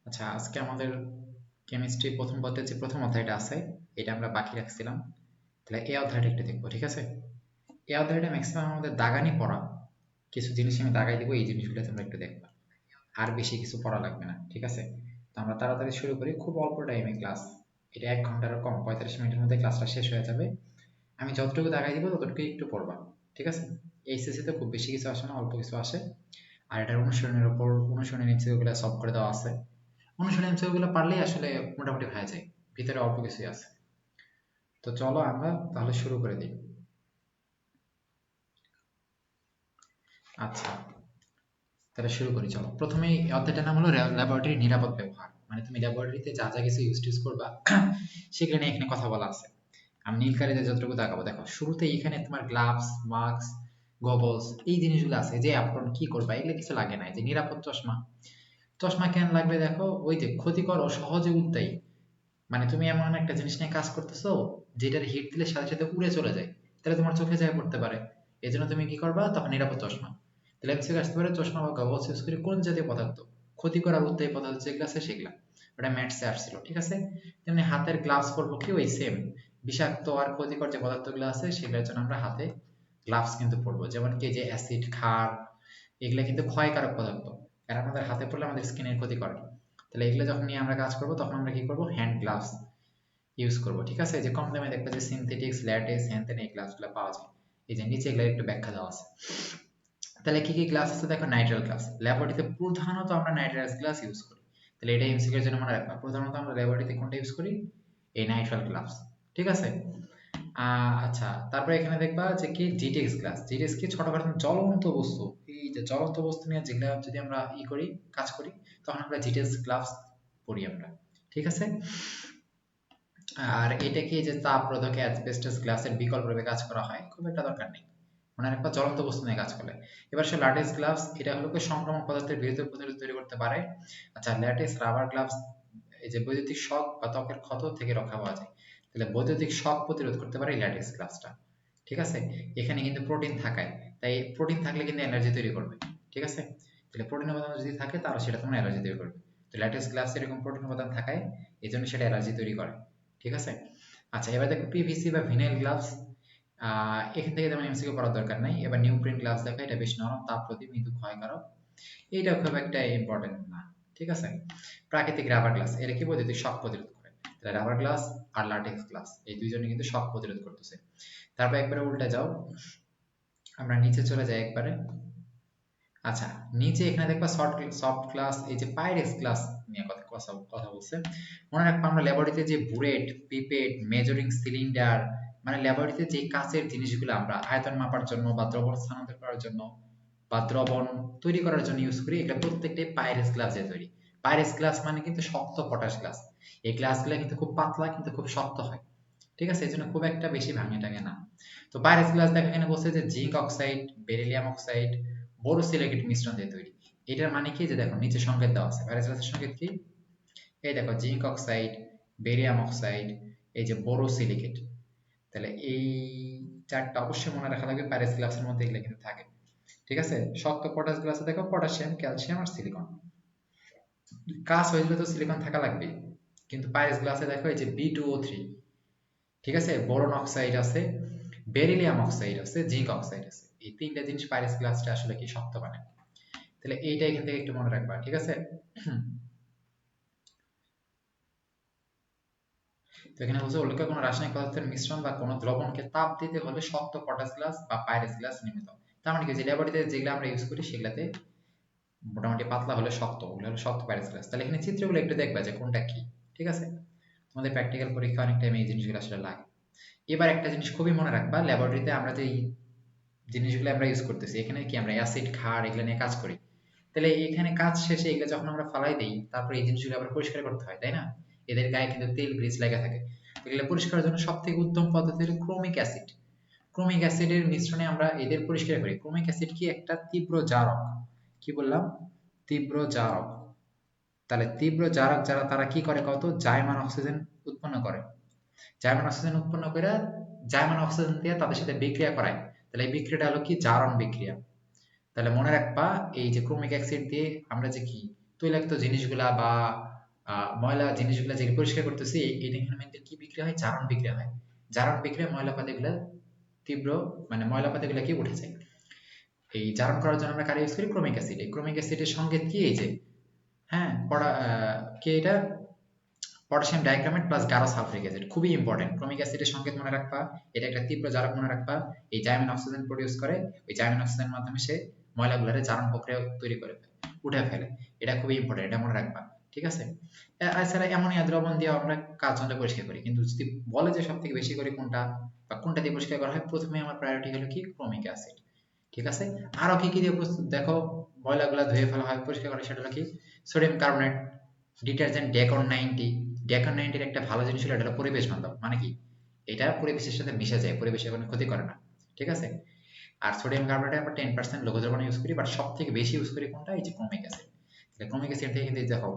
আচ্ছা, আজকে আমাদের কেমিস্ট্রি প্রথম পত্রের যে প্রথম অধ্যায়টা আছে এটা আমরা বাকি রাখছিলাম। তাহলে এই অধ্যায়টা একটু দেখবো, ঠিক আছে? এই অধ্যায়টা ম্যাক্সিমাম আমাদের দাগানি পড়া, কিছু জিনিস আমি দাগাই দিব, এই জিনিসগুলো তোমরা একটু দেখবা। আর বেশি কিছু পড়া লাগবে না, ঠিক আছে? তো আমরা তাড়াতাড়ি শুরু করি, খুব অল্প টাইমে ক্লাস। এটা 1 ঘন্টারও কম, 45 মিনিটের মধ্যে ক্লাসটা শেষ হয়ে যাবে। আমি যতটুকু দাগাই দিব ততটুকু একটু পড়বা, ঠিক আছে? এইচএসসি তে খুব বেশি কিছু আসে না, অল্প কিছু আসে। আর এটার অনুশীলনের উপর অনুশীলনী এমসিকিউ সলভ করে দেওয়া আছে। অনুশীলনী এমসিকিউ গুলো পারলেই আসলে মোটামুটি হয়ে যায়, ভিতরে অল্প কিছুই আছে। তো চলো আমরা তাহলে শুরু করে দিই। আচ্ছা, তাহলে শুরু করি, চলো। প্রথমেই এই অধ্যায়টার নাম হলো ল্যাবরেটরি নিরাপদ ব্যবহার। মানে তুমি ল্যাবরেটরিতে যা যা কিছু ইউজ করবা সেগুলো নিয়ে এখানে কথা বলা আছে। আমি নীল কালিতে যতটুকু দেখাবো, দেখো শুরুতে এখানে তোমার গ্লাভস, মাস্ক, গগলস এই জিনিসগুলো আছে, যে অ্যাপ্রন কি করবা এগুলো কিছু লাগে না। যে নিরাপদ চশমা, চশমা কেন লাগবে দেখো, ওই যে ক্ষতিকর ও সহজে উদ্দায়ী, মানে তুমি এমন একটা জিনিস নিয়ে কাজ করতেছো যেটার হিট দিলে সাথে সাথে উড়ে চলে যায়, তাহলে তোমার চোখে যায় পড়তে পারে। এই জন্য তুমি কি করবা, তখন নিরাপদ চশমা। তাহলে এমসিকিউ আসতে পারে চশমা বা গগলস ইউজ করে কোন জাতীয় পদার্থ ক্ষতিকর আর উদ্দায়ী পদার্থ যেগুলো আছে সেগুলা। ওটা ম্যাথসে আসছিল, ঠিক আছে? তেমনি হাতের গ্লাভস পরবো কি ওই সেম, বিষাক্ত আর ক্ষতিকর যে পদার্থগুলো আছে সেগুলোর জন্য আমরা হাতে গ্লাভস কিন্তু পরবো। যেমন কি যে অ্যাসিড, ক্ষার, এগুলা কিন্তু ক্ষয়কারক পদার্থ, এরা আমাদের হাতে পড়লে আমাদের স্কিনের ক্ষতি করে। তাহলে এগুলো যখন নিয়ে আমরা কাজ করব তখন আমরা কি করব, হ্যান্ড গ্লাভস ইউজ করব, ঠিক আছে? যে কম দামে দেখবে যে সিনথেটিক্স, ল্যাটেক্স, হ্যান ত্যান এই গ্লাভসগুলো পাওয়া যায়। এই যে নিচে এগুলো একটু ব্যাখ্যা দেওয়া আছে। তাহলে কি কি গ্লাস আছে দেখো, নাইট্রাল গ্লাস। ল্যাবরেটরিতে প্রধানত আমরা নাইট্রাল গ্লাস ইউজ করি। তাহলে এটা এমসিকিউ এর জন্য মনে রাখবা, প্রধানত আমরা ল্যাবরেটরিতে কোনটা ইউজ করি, এই নাইট্রাল গ্লাভস, ঠিক আছে? আচ্ছা, তারপরে এখানে দেখবা যে কি জিটেক্স গ্লাস। জিটেক্স কি, ছোটখাটো জ্বলন্ত বস্তু, এই যে জ্বলন্ত বস্তু নিয়ে যেগুলা যদি আমরা করি, কাজ করি, তখন আমরা জিটেক্স গ্লাভস পরি আমরা, ঠিক আছে? আর এটা কি যে তাপ রোধকে অ্যাসবেস্টস গ্লাসের বিকল্প রূপে কাজ করা হয়, খুব একটা দরকার নেই, মনে রাখবা জ্বলন্ত বস্তু নিয়ে কাজ করে। এবার সে ল্যাটেক্স গ্লাভস, এটা হলো কি সংক্রামক পদার্থের বিরুদ্ধে প্রতিরোধ তৈরি করতে পারে। আচ্ছা, ল্যাটেক্স রাবার গ্লাভস, এই যে বৈদ্যুতিক শক বা ত্বকের ক্ষত থেকে রক্ষা পাওয়া যায়। তাহলে বৈদ্যুতিক শক প্রতিরোধ করতে পারে এই ল্যাটেক্স গ্লাভসটা, ঠিক আছে? এখানে কিন্তু প্রোটিন থাকায়, তাই প্রোটিন থাকলে কিন্তু এনার্জি তৈরি করবে, ঠিক আছে? তাহলে প্রোটিন উপাদান যদি থাকে তাহলে সেটা তোমার এনার্জি তৈরি করবে। তো ল্যাটেক্স গ্লাভস এরকম প্রোটিন উপাদান থাকায় এই জন্য সেটা এনার্জি তৈরি করে, ঠিক আছে? আচ্ছা, এবার দেখো পিভিসি বা ভিনাইল গ্লাভস। এখান থেকে তেমন এমসিকিউ করার দরকার নাই। এবার নিউপ্রিন গ্লাভস দেখো, এটা বেশ নরম, তাপ প্রতি মৃদু, ক্ষয়কারক। এইটা খুব একটা ইম্পর্টেন্ট না, ঠিক আছে? প্রাকৃতিক রাবার গ্লাস, এটা কি বৈদ্যুতিক শক প্রতিরোধ করে। তাহলে রাবার গ্লাস আর লাটেক্স গ্লাস এই দুইজনে কিন্তু শক প্রতিরোধ করতেছে। তারপর একবারে উল্টে যাও, আমরা নিচে চলে যাই একবারে। আচ্ছা, নিচে এখানে দেখবা সফট গ্লাস, এই যে পাইরেক্স গ্লাস নিয়ে কথা বলছে। মনে রাখবা আমরা ল্যাবরেটরিতে যে বুরেট, পিপেট, মেজারিং সিলিন্ডার, মানে ল্যাবরেটরিতে যে কাঁচের জিনিসগুলো আমরা আয়তন মাপার জন্য বা দ্রবণ স্থানান্তর করার জন্য বা দ্রবণ তৈরি করার জন্য ইউজ করি, এগুলো প্রত্যেকটাই পাইরেক্স গ্লাস দিয়ে তৈরি। পাইরেক্স গ্লাস মানে কিন্তু শক্ত পটাশ গ্লাস। এই গ্লাসগুলো কিন্তু খুব পাতলা কিন্তু খুব শক্ত হয়, ঠিক আছে? এই জন্য খুব একটা বেশি ভাঙে টাঙে না। তো পাইরেক্স গ্লাস দেখা এখানে বলছে যে zinc oxide, beryllium oxide, borosilicate মিশ্রণ দিয়ে তৈরি। এটার মানে কি, যে দেখো নিচে সংকেত দেওয়া আছে, পাইরেক্স গ্লাসের সংকেত কি, এই দেখো জিঙ্ক অক্সাইড, বেরিয়াম অক্সাইড, এই যে বোরোসিলিকেট। তাহলে এই চারটা অবশ্যই মনে রাখা লাগবে, পাইরেক্স গ্লাসের মধ্যে এগুলো কিন্তু থাকে, ঠিক আছে? শক্ত পটাশ গ্লাসে দেখো পটাশিয়াম, ক্যালসিয়াম আর সিলিকন। কাজ হয়ে গেলে তো সিলিকন থাকা লাগবে, কিন্তু পাইরেক্স গ্লাসে দেখো এই যে B2O3, ঠিক আছে? বোরন অক্সাইড আছে, বেরিলিয়াম অক্সাইড আছে, জিঙ্ক অক্সাইড আছে। এই তিনটা জিনিস পাইরেক্স গ্লাসটা আসলে কি শক্ত বানায়। তাহলে এইটা এখান থেকে একটু মনে রাখবা, ঠিক আছে? তো এখানে বলছে উল্লেখ্য কোনো রাসায়নিক পদার্থের মিশ্রণ বা কোনো দ্রবণকে তাপ দিতে হলে শক্ত পটাশ গ্লাস বা পাইরেক্স গ্লাস নির্মিত হয়। তার মানে কি, যে ল্যাবরেটরিতে যেগুলো আমরা ইউজ করি সেগুলাতে মোটামুটি পাতলা হলে শক্ত, ওগুলো হলো শক্ত পাইরেক্স গ্লাস। তাহলে এখানে চিত্রগুলো একটু দেখবা যে কোনটা কি, ঠিক আছে? তোমাদের প্র্যাকটিক্যাল পরীক্ষা অনেক টাইম এই জিনিসগুলো আসলে লাগে। এবার একটা জিনিস খুবই মনে রাখবা, ল্যাবরেটরিতে আমরা যে জিনিসগুলো আমরা ইউজ করতেছি, এখানে কি আমরা অ্যাসিড, ক্ষার এগুলো নিয়ে কাজ করি। তাহলে এখানে কাজ শেষে এগুলো যখন আমরা ফালাই দেই, তারপরে এই জিনিসগুলো আবার পরিষ্কার করতে হয়, তাই না? এদের গায়ে কিন্তু তেল গ্রিস লেগে থাকে। এগুলো পরিষ্কারের জন্য সব থেকে উত্তম পদ্ধতি হলো ক্রোমিক অ্যাসিড। ক্রোমিক অ্যাসিডের মিশ্রণে আমরা এদের পরিষ্কার করি। ক্রোমিক অ্যাসিড কি, একটা তীব্র জারক। কি বললাম, তীব্র জারক। তাহলে তীব্র জারক যারা, তারা কি করে কত, জাইমান অক্সিজেন উৎপন্ন করে। জার্মান অক্সিজেন উৎপন্ন করে জার্মান অক্সিজেন দিয়ে তাদের সাথে বিক্রিয়া করায়। তাহলে এই বিক্রিয়াটা হলো কি, জারণ বিক্রিয়া। তাহলে মনে রাখবা, এই যে ক্রোমিক অ্যাসিড দিয়ে আমরা যে কি তৈলাক্ত জিনিসগুলা বা ময়লা জিনিসগুলো যে পরিষ্কার করতেছি এটা এখানে মেনলি কি বিক্রি হয়, জারণ বিক্রি হয়। জারণ বিক্রি হয় ময়লা পাতিগুলো তীব্র মানে ময়লা পাতিগুলো কি উঠে যায়। এই জারণ করার জন্য আমরা কারি ইউজ করি ক্রোমিক অ্যাসিড। এই ক্রোমিক অ্যাসিডের সংকেত কি, এই যে হ্যাঁ কি এটা পটাশিয়াম ডাইক্রোমেট প্লাস গাঢ় সালফিউরিক অ্যাসিড, খুবই ইম্পর্টেন্ট। ক্রোমিক অ্যাসিডের সংকেত মনে রাখবা, এটা একটা তীব্র জারক মনে রাখবা। এই জাইমিন অক্সিজেন প্রডিউস করে, ওই জাইমিন অক্সিজেনের মাধ্যমে সে ময়লাগুলোরে জারণ প্রক্রিয়া তৈরি করে উঠে ফেলে। এটা খুবই ইম্পর্টেন্ট, এটা মনে রাখবা, ঠিক আছে। এছাড়া অ্যামোনিয়া দ্রবণ দিয়ে আমরা কাজ যন্ত্র পরিষ্কার করি, কিন্তু যদি বলে যে সব থেকে বেশি করে কোনটা বা কোনটা দিয়ে পরিষ্কার করা হয়, প্রথমে আমার প্রায়োরিটি হলো কি ক্রোমিক অ্যাসিড, ঠিক আছে। আরো কি কি দিয়ে দেখো ময়লাগুলা ধুয়ে ফেলা হয় পরিষ্কার করে, সেটা হলো কি সোডিয়াম কার্বনেট, ডিটারজেন্ট ডেকন 90। ডেকন 90 এর একটা ভালো জিনিস হলো এটা হলো পরিবেশ বান্ধব, মানে কি এটা পরিবেশের সাথে মিশে যায়, পরিবেশের কোনো ক্ষতি করে না, ঠিক আছে। আর সোডিয়াম কার্বনেটে আমরা 10% লঘু দ্রবণ ইউজ করি, বাট সব থেকে বেশি ইউজ করি কোনটা, এই যে ক্রোমিক অ্যাসিড। তাহলে ক্রোমিক অ্যাসিড থেকে কিন্তু দেখো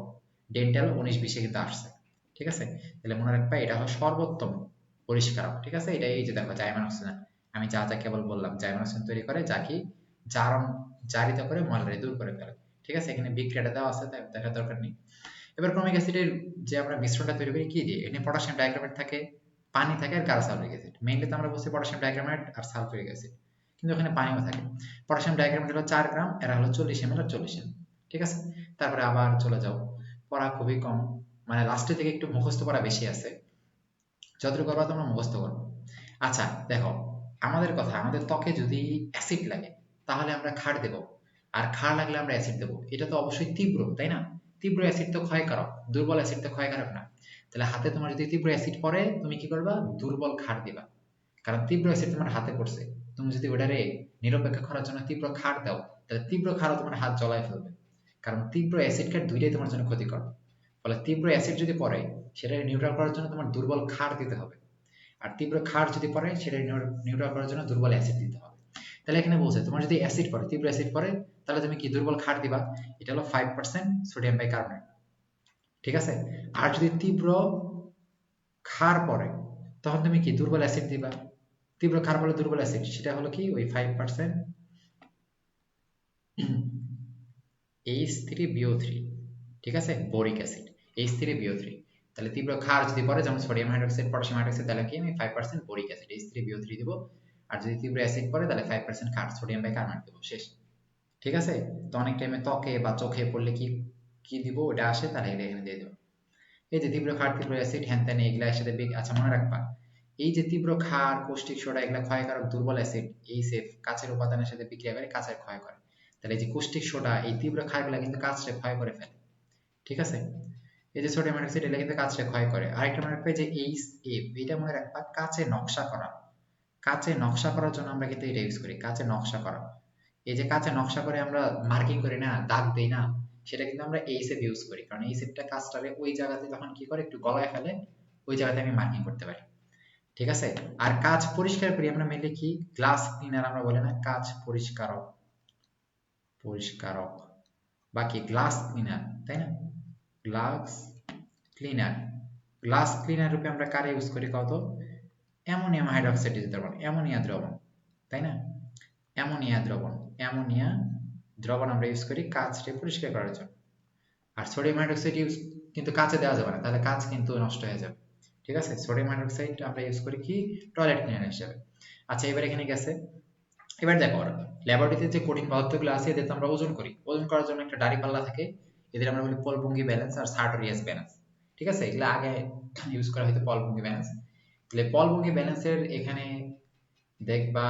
ডেন্টাল 19-20 কিন্তু আসছে, ঠিক আছে। তাহলে মনে রাখবা এটা হলো সর্বোত্তম পরিষ্কারক, ঠিক আছে। এটা এই যে দেখো জাইমান অক্সিজেন, আমি যা যা কেবল বললাম, জাইমান অক্সিজেন তৈরি করে যা কি জারণ জারিত করে ময়লারে দূর করে ফেলে, ঠিক আছে। এখানে বিক্রিয়াটা দেওয়া আছে, তাই দেখার দরকার নেই। এবার ক্রোমিক অ্যাসিডের যে আমরা মিশ্রণটা তৈরি করি কি দিয়ে, এখানে পটাশিয়াম ডাইক্রোমেট থাকে, পানি থাকে আর গাঢ় সালফিউরিক অ্যাসিড। মেইনলি তো আমরা বলছি পটাশিয়াম ডাইক্রোমেট আর সালফিউরিক অ্যাসিড, কিন্তু ওখানে পানিও থাকে। পটাশিয়াম ডাইক্রোমেট হলো 4 গ্রাম, এরা হলো 40 ml আর 40 ml, ঠিক আছে। তারপরে আবার চলে যাও, পড়া খুবই কম, মানে লাস্টের দিকে একটু মুখস্থ পড়া বেশি আছে, যতটুকু করবা তোমরা মুখস্থ করবো। আচ্ছা দেখো, আমাদের কথা, আমাদের ত্বকে যদি অ্যাসিড লাগে তাহলে আমরা ক্ষার দেব, আর ক্ষার লাগলে আমরা অ্যাসিড দেবো। এটা তো অবশ্যই তীব্র, তাই না? তীব্র অ্যাসিড তো ক্ষয়কারক, দুর্বল অ্যাসিড তো ক্ষয়কারক না। তাহলে হাতে তোমার যদি তীব্র অ্যাসিড পড়ে তুমি কি করবা, দুর্বল ক্ষার দিবা। কারণ তীব্র অ্যাসিড তোমার হাতে পড়ছে, তুমি যদি ওটারে নিরপেক্ষ করার জন্য তীব্র ক্ষার দাও, তাহলে তীব্র ক্ষারও তোমার হাত জ্বলায় ফেলবে। কারণ তীব্র অ্যাসিড ক্ষার দুইটাই তোমার জন্য ক্ষতিকর। ফলে তীব্র অ্যাসিড যদি পড়ে সেটা নিউট্রাল করার জন্য তোমার দুর্বল ক্ষার দিতে হবে, আর তীব্র ক্ষার যদি পড়ে সেটা নিউট্রাল করার জন্য দুর্বল অ্যাসিড দিতে হবে। তাহলে এখানে বলছে তোমার যদি অ্যাসিড পড়ে, তীব্র অ্যাসিড পড়ে, তাহলে তুমি কি দুর্বল ক্ষার দিবা, এটা হলো 5% সোডিয়াম বাইকার্বনেট, ঠিক আছে। আর যদি তীব্র ক্ষার পড়ে তখন তুমি কি দুর্বল অ্যাসিড দিবা, তীব্র ক্ষার পড়লে দুর্বল অ্যাসিড, সেটা হলো কি ওই 5% H3BO3, ঠিক আছে, বোরিক অ্যাসিড H3BO3। তাহলে তীব্র ক্ষার যদি পড়ে যেমন সোডিয়াম হাইড্রোক্সাইড পটাশিয়াম হাইড্রোক্সাইড, তাহলে কি আমি 5% বোরিক অ্যাসিড H3BO3 দিব। আর যদি তীব্র অ্যাসিড পড়ে তাহলে 5% ক্ষার সোডিয়াম বাইকার্বনেট দেব, শেষ, ঠিক আছে। তো অনেক টাইমে ত্বকে বা চোখে পড়লে কি কি দিব ওটা আসে, তাহলে এটা এখানে দিয়ে দেবো। এই যে তীব্র ক্ষার তীব্র অ্যাসিড হ্যান ত্যান এগুলা একসাথে আচ্ছা মনে রাখবা, এই যে তীব্র ক্ষার কৌষ্টিক সোডা এগুলা ক্ষয়কারক, দুর্বল অ্যাসিড এই সেফ কাচের উপাদানের সাথে বিক্রিয়া করে কাচের ক্ষয় করে। তাহলে এই যে কৌষ্টিক সোডা এই তীব্র ক্ষারগুলা কিন্তু কাচরে ক্ষয় করে ফেলে, ঠিক আছে। এই যে সোডিয়াম হাইড্রোক্সাইড এটা কিন্তু কাচরে ক্ষয় করে। আরেকটা মনে রাখবে যে HF, এটা মনে রাখবা কাচে নকশা করা, কাচে নকশা করার জন্য আমরা কিন্তু এটা ইউজ করি, কাচে নকশা করা। এই যে কাচে নকশা করে আমরা মার্কিং করি না, দাগ দেই না, সেটা কিন্তু আমরা HF ইউজ করি, কারণ HF-টা কাচটারে ওই জায়গাতে তখন কি করে একটু গলায় ফেলে, ওই জায়গাতে আমি মার্কিং করতে পারি, ঠিক আছে। আর কাচ পরিষ্কার করি আমরা মেনলি কি গ্লাস ক্লিনার, আমরা বলি না কাচ পরিষ্কারক, পরিষ্কারক বা কি গ্লাস ক্লিনার, তাই না, গ্লাস ক্লিনার। গ্লাস ক্লিনার রূপে আমরা কারে ইউজ করি কত, অ্যামোনিয়াম হাইড্রোক্সাইড দ্রবণ, অ্যামোনিয়া দ্রবণ, তাই না, অ্যামোনিয়া দ্রবণ, অ্যামোনিয়া দ্রবণ আমরা ইউজ করি কাচটা পরিষ্কার করার জন্য। আর সোডিয়াম হাইড্রোক্সাইড ইউজ কিন্তু কাচে দেওয়া যাবে না, তাহলে কাচ কিন্তু নষ্ট হয়ে যাবে, ঠিক আছে। সোডিয়াম হাইড্রোক্সাইড আমরা ইউজ করি কি টয়লেট ক্লিনার হিসেবে। আচ্ছা এবার এখানে গেছে, এবার দেখো ল্যাবরেটরিতে যে কঠিন পদার্থগুলো আছে এদের তো আমরা ওজন করি, ওজন করার জন্য একটা দাঁড়িপাল্লা থাকে, এদের আমরা বলি পলভঙ্গি ব্যালেন্স আর সার্টোরিয়াস ব্যালেন্স, ঠিক আছে। এগুলো আগে ইউজ করা হয়তো পলভঙ্গি ব্যালেন্স। তাহলে পলভঙ্গি ব্যালেন্সের এখানে দেখবা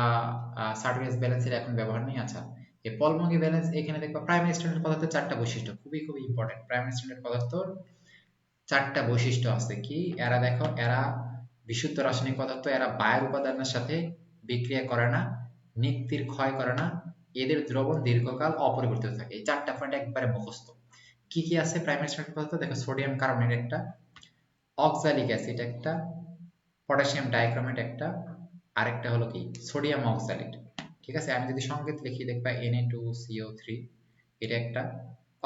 সার্টোরিয়াস ব্যালেন্সের এখন ব্যবহার নেই। আচ্ছা এই পলভঙ্গি ব্যালেন্স এখানে দেখবা প্রাইমারি স্ট্যান্ডার্ড পদার্থের 4টা বৈশিষ্ট্য, খুবই খুবই ইম্পর্টেন্ট। প্রাইমারি স্ট্যান্ডার্ড পদার্থর 4টা বৈশিষ্ট্য আছে কি, এরা দেখো এরা বিশুদ্ধ রাসায়নিক পদার্থ, এরা বায়ুর উপাদানের সাথে বিক্রিয়া করে না, নিক্তির ক্ষয় করে না, এদের দ্রবণ দীর্ঘকাল অপরিবর্তিত থাকে। এই 4টা পয়েন্ট একবারে মুখস্থ। কি কি আছে প্রাইমারি স্ট্যান্ডার্ড পদার্থ, দেখো সোডিয়াম কার্বনেট একটা, অক্সালিক অ্যাসিড একটা, পটাশিয়াম ডাইক্রোমেট একটা, আরেকটা হলো কি সোডিয়াম অক্সালেট, ঠিক আছে। আমি যদি সংকেত লিখি দেখবা Na2CO3, এটা একটা।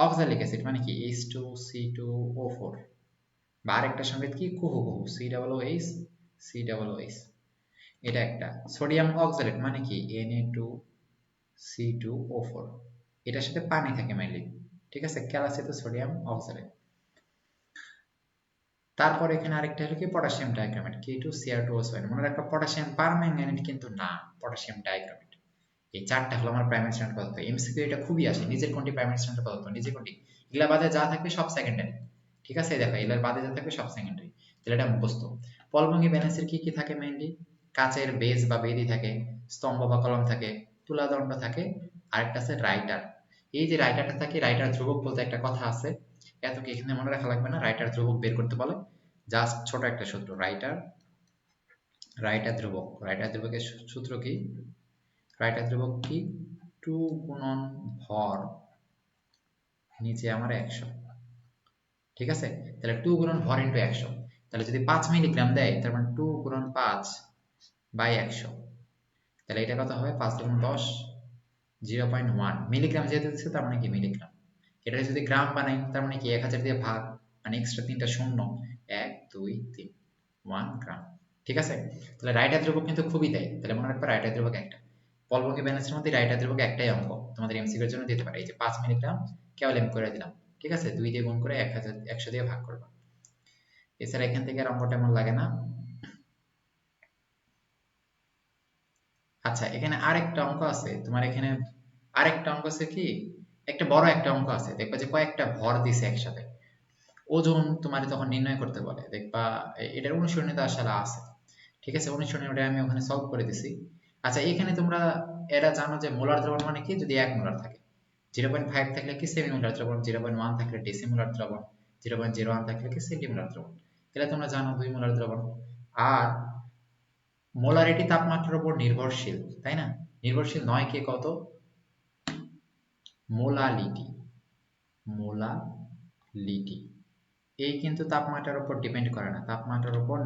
অক্সালিক অ্যাসিড মানে কি H2C2O4, বা আরেকটা সংকেত কি কুহু কুহু COOH COOH, এটা একটা। সোডিয়াম অক্সালেট মানে কি Na2C2O4, এটার সাথে পানি থাকে মেইনলি, ঠিক আছে, ক্যালসিয়াম সোডিয়াম অক্সালেট। তারপর এখানে আরেকটা হলো কি পটাশিয়াম ডাইক্রোমেট K2Cr2O7 মনে রাখবা পটাশিয়াম পারম্যাঙ্গানেট কিন্তু না পটাশিয়াম ডাইক্রোমেট এই চারটা হলো আমার প্রাইমারি স্ট্যান্ডার্ড পদার্থ এমসিকিউ এটা খুবই আসে নিজের কোনটি প্রাইমারি স্ট্যান্ডার্ড পদার্থ নিজের কোনটি এগুলা বাদে যা থাকবে সব সেকেন্ডারি ঠিক আছে দেখো এগুলার বাদে যা থাকবে সব সেকেন্ডারি তাহলে এটা মুখস্থ পলভঙ্গি ব্যালেন্সের কি কি থাকে মেইনলি কাচের বেজ বা বেদি থাকে স্তম্ভ বা কলম থাকে তুলাদণ্ড থাকে আরেকটা আছে রাইটার এই যে রাইটারটা থাকে রাইটার ধ্রুবক বলতে একটা কথা আছে এত কি এখানে মনে রাখা লাগবে না রাইটার ধ্রুবক বের করতে বলে জাস্ট ছোট একটা সূত্র রাইটার রাইটার ধ্রুবকের সূত্র কি রাইটার ধ্রুবক কি 2 গুণন ভর নিচে আমার 100 ঠিক আছে তাহলে 2 গুণন ভর ইনটু 100 তাহলে যদি 5 মিলিগ্রাম দেয় তার মানে 2 গুণন 5 বাই 100 তাহলে এটা কত হবে 5 গুণন 10 0.1 মিলিগ্রাম যেহেতু দিচ্ছে তার মানে কি মিলিগ্রাম এটা যদি গ্রাম বানাই তার মানে কি 1000 দিয়ে ভাগ মানে এক্সট্রা তিনটা শূন্য 1 2 3 1 গ্রাম ঠিক আছে তাহলে রাইটার ধ্রুবক কিন্তু খুবই দেয় তাহলে মনে রাখবে রাইটার ধ্রুবক একটা পলভঙ্গি ব্যালেন্সের মধ্যে রাইটার ধ্রুবক একটাই অঙ্ক তোমাদের এমসিকিউর জন্য দিতে পারে এই যে 5 মিলিগ্রাম কেবল এম করে দিলাম ঠিক আছে 2 দিয়ে গুণ করে 100 দিয়ে ভাগ করবা এছাড়া এখান থেকে আর অঙ্কটা এমন লাগে না আচ্ছা এখানে আরেকটা অঙ্ক আছে তোমার এখানে আরেকটা অঙ্ক আছে কি একটা বড় একটা অঙ্ক আছে দেখবা যে কয়েকটা ভর দিছে একসাথে ওজন তোমার তখন নির্ণয় করতে বলে দেখবা এটার অনুসরণীয়তা আসলে আছে ঠিক আছে অনুসরণীয়টা আমি ওখানে সলভ করে দিছি আচ্ছা এখানে তোমরা এরা জানো যে মোলার দ্রবণ মানে কি যদি 1 মোলার থাকে 0.5 থাকলে কি সেমিমোলার দ্রবণ 0.1 থাকলে ডেসিমোলার দ্রবণ 0.01 থাকলে কি সেন্টিমোলার দ্রবণ তাহলে তোমরা জানো 2 মোলার দ্রবণ আর মোলারিটি তাপমাত্রার উপর নির্ভরশীল তাই না নির্ভরশীল নয় কে কত মোলালিটি মোলালিটি এই কিন্তু তাপমাত্রার উপর ডিপেন্ড করে না তাপমাত্রার উপর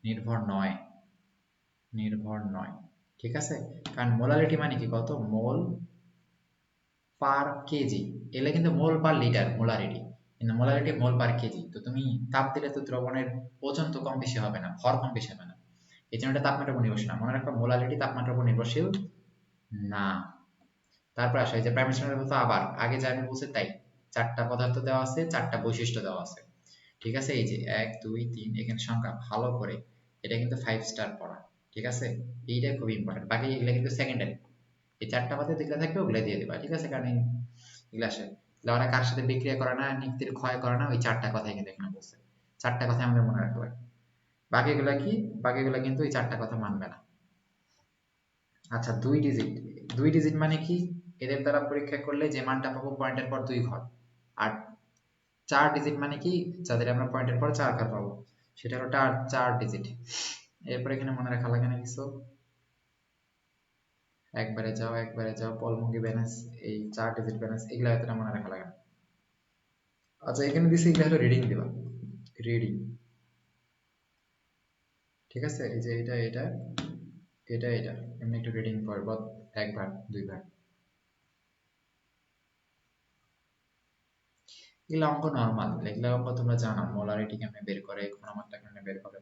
নির্ভর নয় ঠিক আছে কারণ মোলালিটি মানে কি কত মোল পার কেজি এলে কিন্তু মোল পার লিটার মোলারিটি কিন্তু মোলারিটি মোল পার কেজি তো তুমি তাপ দিলে তো দ্রবণের ওজন তো কম বেশি হবে না ভর কম বেশি হবে না এই জন্য এটা তাপমাত্রার উপর নির্ভরশীল না মনে রাখবা মোলারিটি তাপমাত্রার উপর নির্ভরশীল না তারপর আসে যে প্রাইমারি স্ট্যান্ডার্ড বলতে আবার আগে যা আমি বলছি তাই চারটা পদার্থ দেওয়া আছে চারটা বৈশিষ্ট্য দেওয়া আছে ঠিক আছে এই যে 1 2 3 এখানে সংখ্যা ভালো করে এটা কিন্তু 5 স্টার পড়া ঠিক আছে এইটা খুব ইম্পর্টেন্ট বাকি এগুলা কিন্তু সেকেন্ডারি এই চারটা বাদে যেগুলা থাকবে ওগুলা দিয়ে দিবা ঠিক আছে কারণ এগুলা আসে ওরা কার সাথে বিক্রিয়া করে না নিক্তির ক্ষয় করে না ওই চারটা কথাই কিন্তু এখানে বলছে চারটা কথা আমাদের মনে রাখতে হবে বাকিগুলা কি বাকিগুলা কিন্তু এই চারটা কথা মানবে না আচ্ছা 2 ডিজিট মানে কি এদের দ্বারা পরীক্ষা করলে যে মানটা পাবো পয়েন্টের পর 2 ঘর আর 4 ডিজিট মানে কি যাদের আমরা পয়েন্টের পর 4 ঘর পাবো সেটা হলো 4 ডিজিট এরপর এখানে মনে রাখা লাগে না কিছু একবারে যাও পলমুঙ্গি ব্যালেন্স এই 4 ডিজিট ব্যালেন্স এগুলা এতটা মনে রাখা লাগে না আচ্ছা এখানে দিছি এগুলা হলো রিডিং দিবা রিডিং ঠিক আছে এই যে এটা এমনি একটু রিডিং পড়ব একবার দুইবার এগুলা অঙ্ক নরমাল এগুলা অঙ্ক তোমরা জানো মোলারিটি কেমনে বের করে ঘনমাত্রা কেমনে বের করে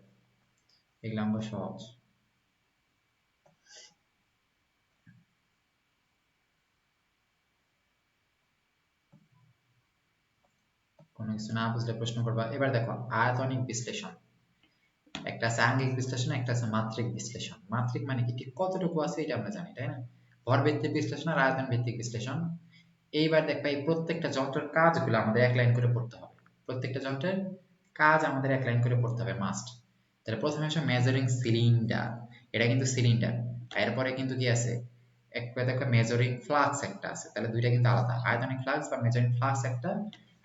এগুলা অঙ্ক সহজ কোনো কিছু না বুঝলে প্রশ্ন করবা এবার দেখো আয়তনিক বিশ্লেষণ একটা আছে আঙ্গিক বিশ্লেষণ একটা আছে মাত্রিক বিশ্লেষণ মাত্রিক মানে কি ঠিক কতটুকু আছে এটা আমরা জানি তাই না ভর ভিত্তিক বিশ্লেষণ আর আয়তন ভিত্তিক বিশ্লেষণ এইবার দেখবা এই প্রত্যেকটা যন্ত্রের কাজগুলো আমাদের এক লাইন করে পড়তে হবে প্রত্যেকটা যন্ত্রের কাজ আমাদের এক লাইন করে পড়তে হবে মাস্ট তাহলে প্রথমে আসে মেজারিং সিলিন্ডার এটা কিন্তু সিলিন্ডার এরপরে কিন্তু কি আছে একবার দেখো মেজারিং ফ্লাক্স একটা আছে তাহলে দুইটা কিন্তু আলাদা আয়তনিক ফ্লাক্স বা মেজারিং ফ্লাক্স একটা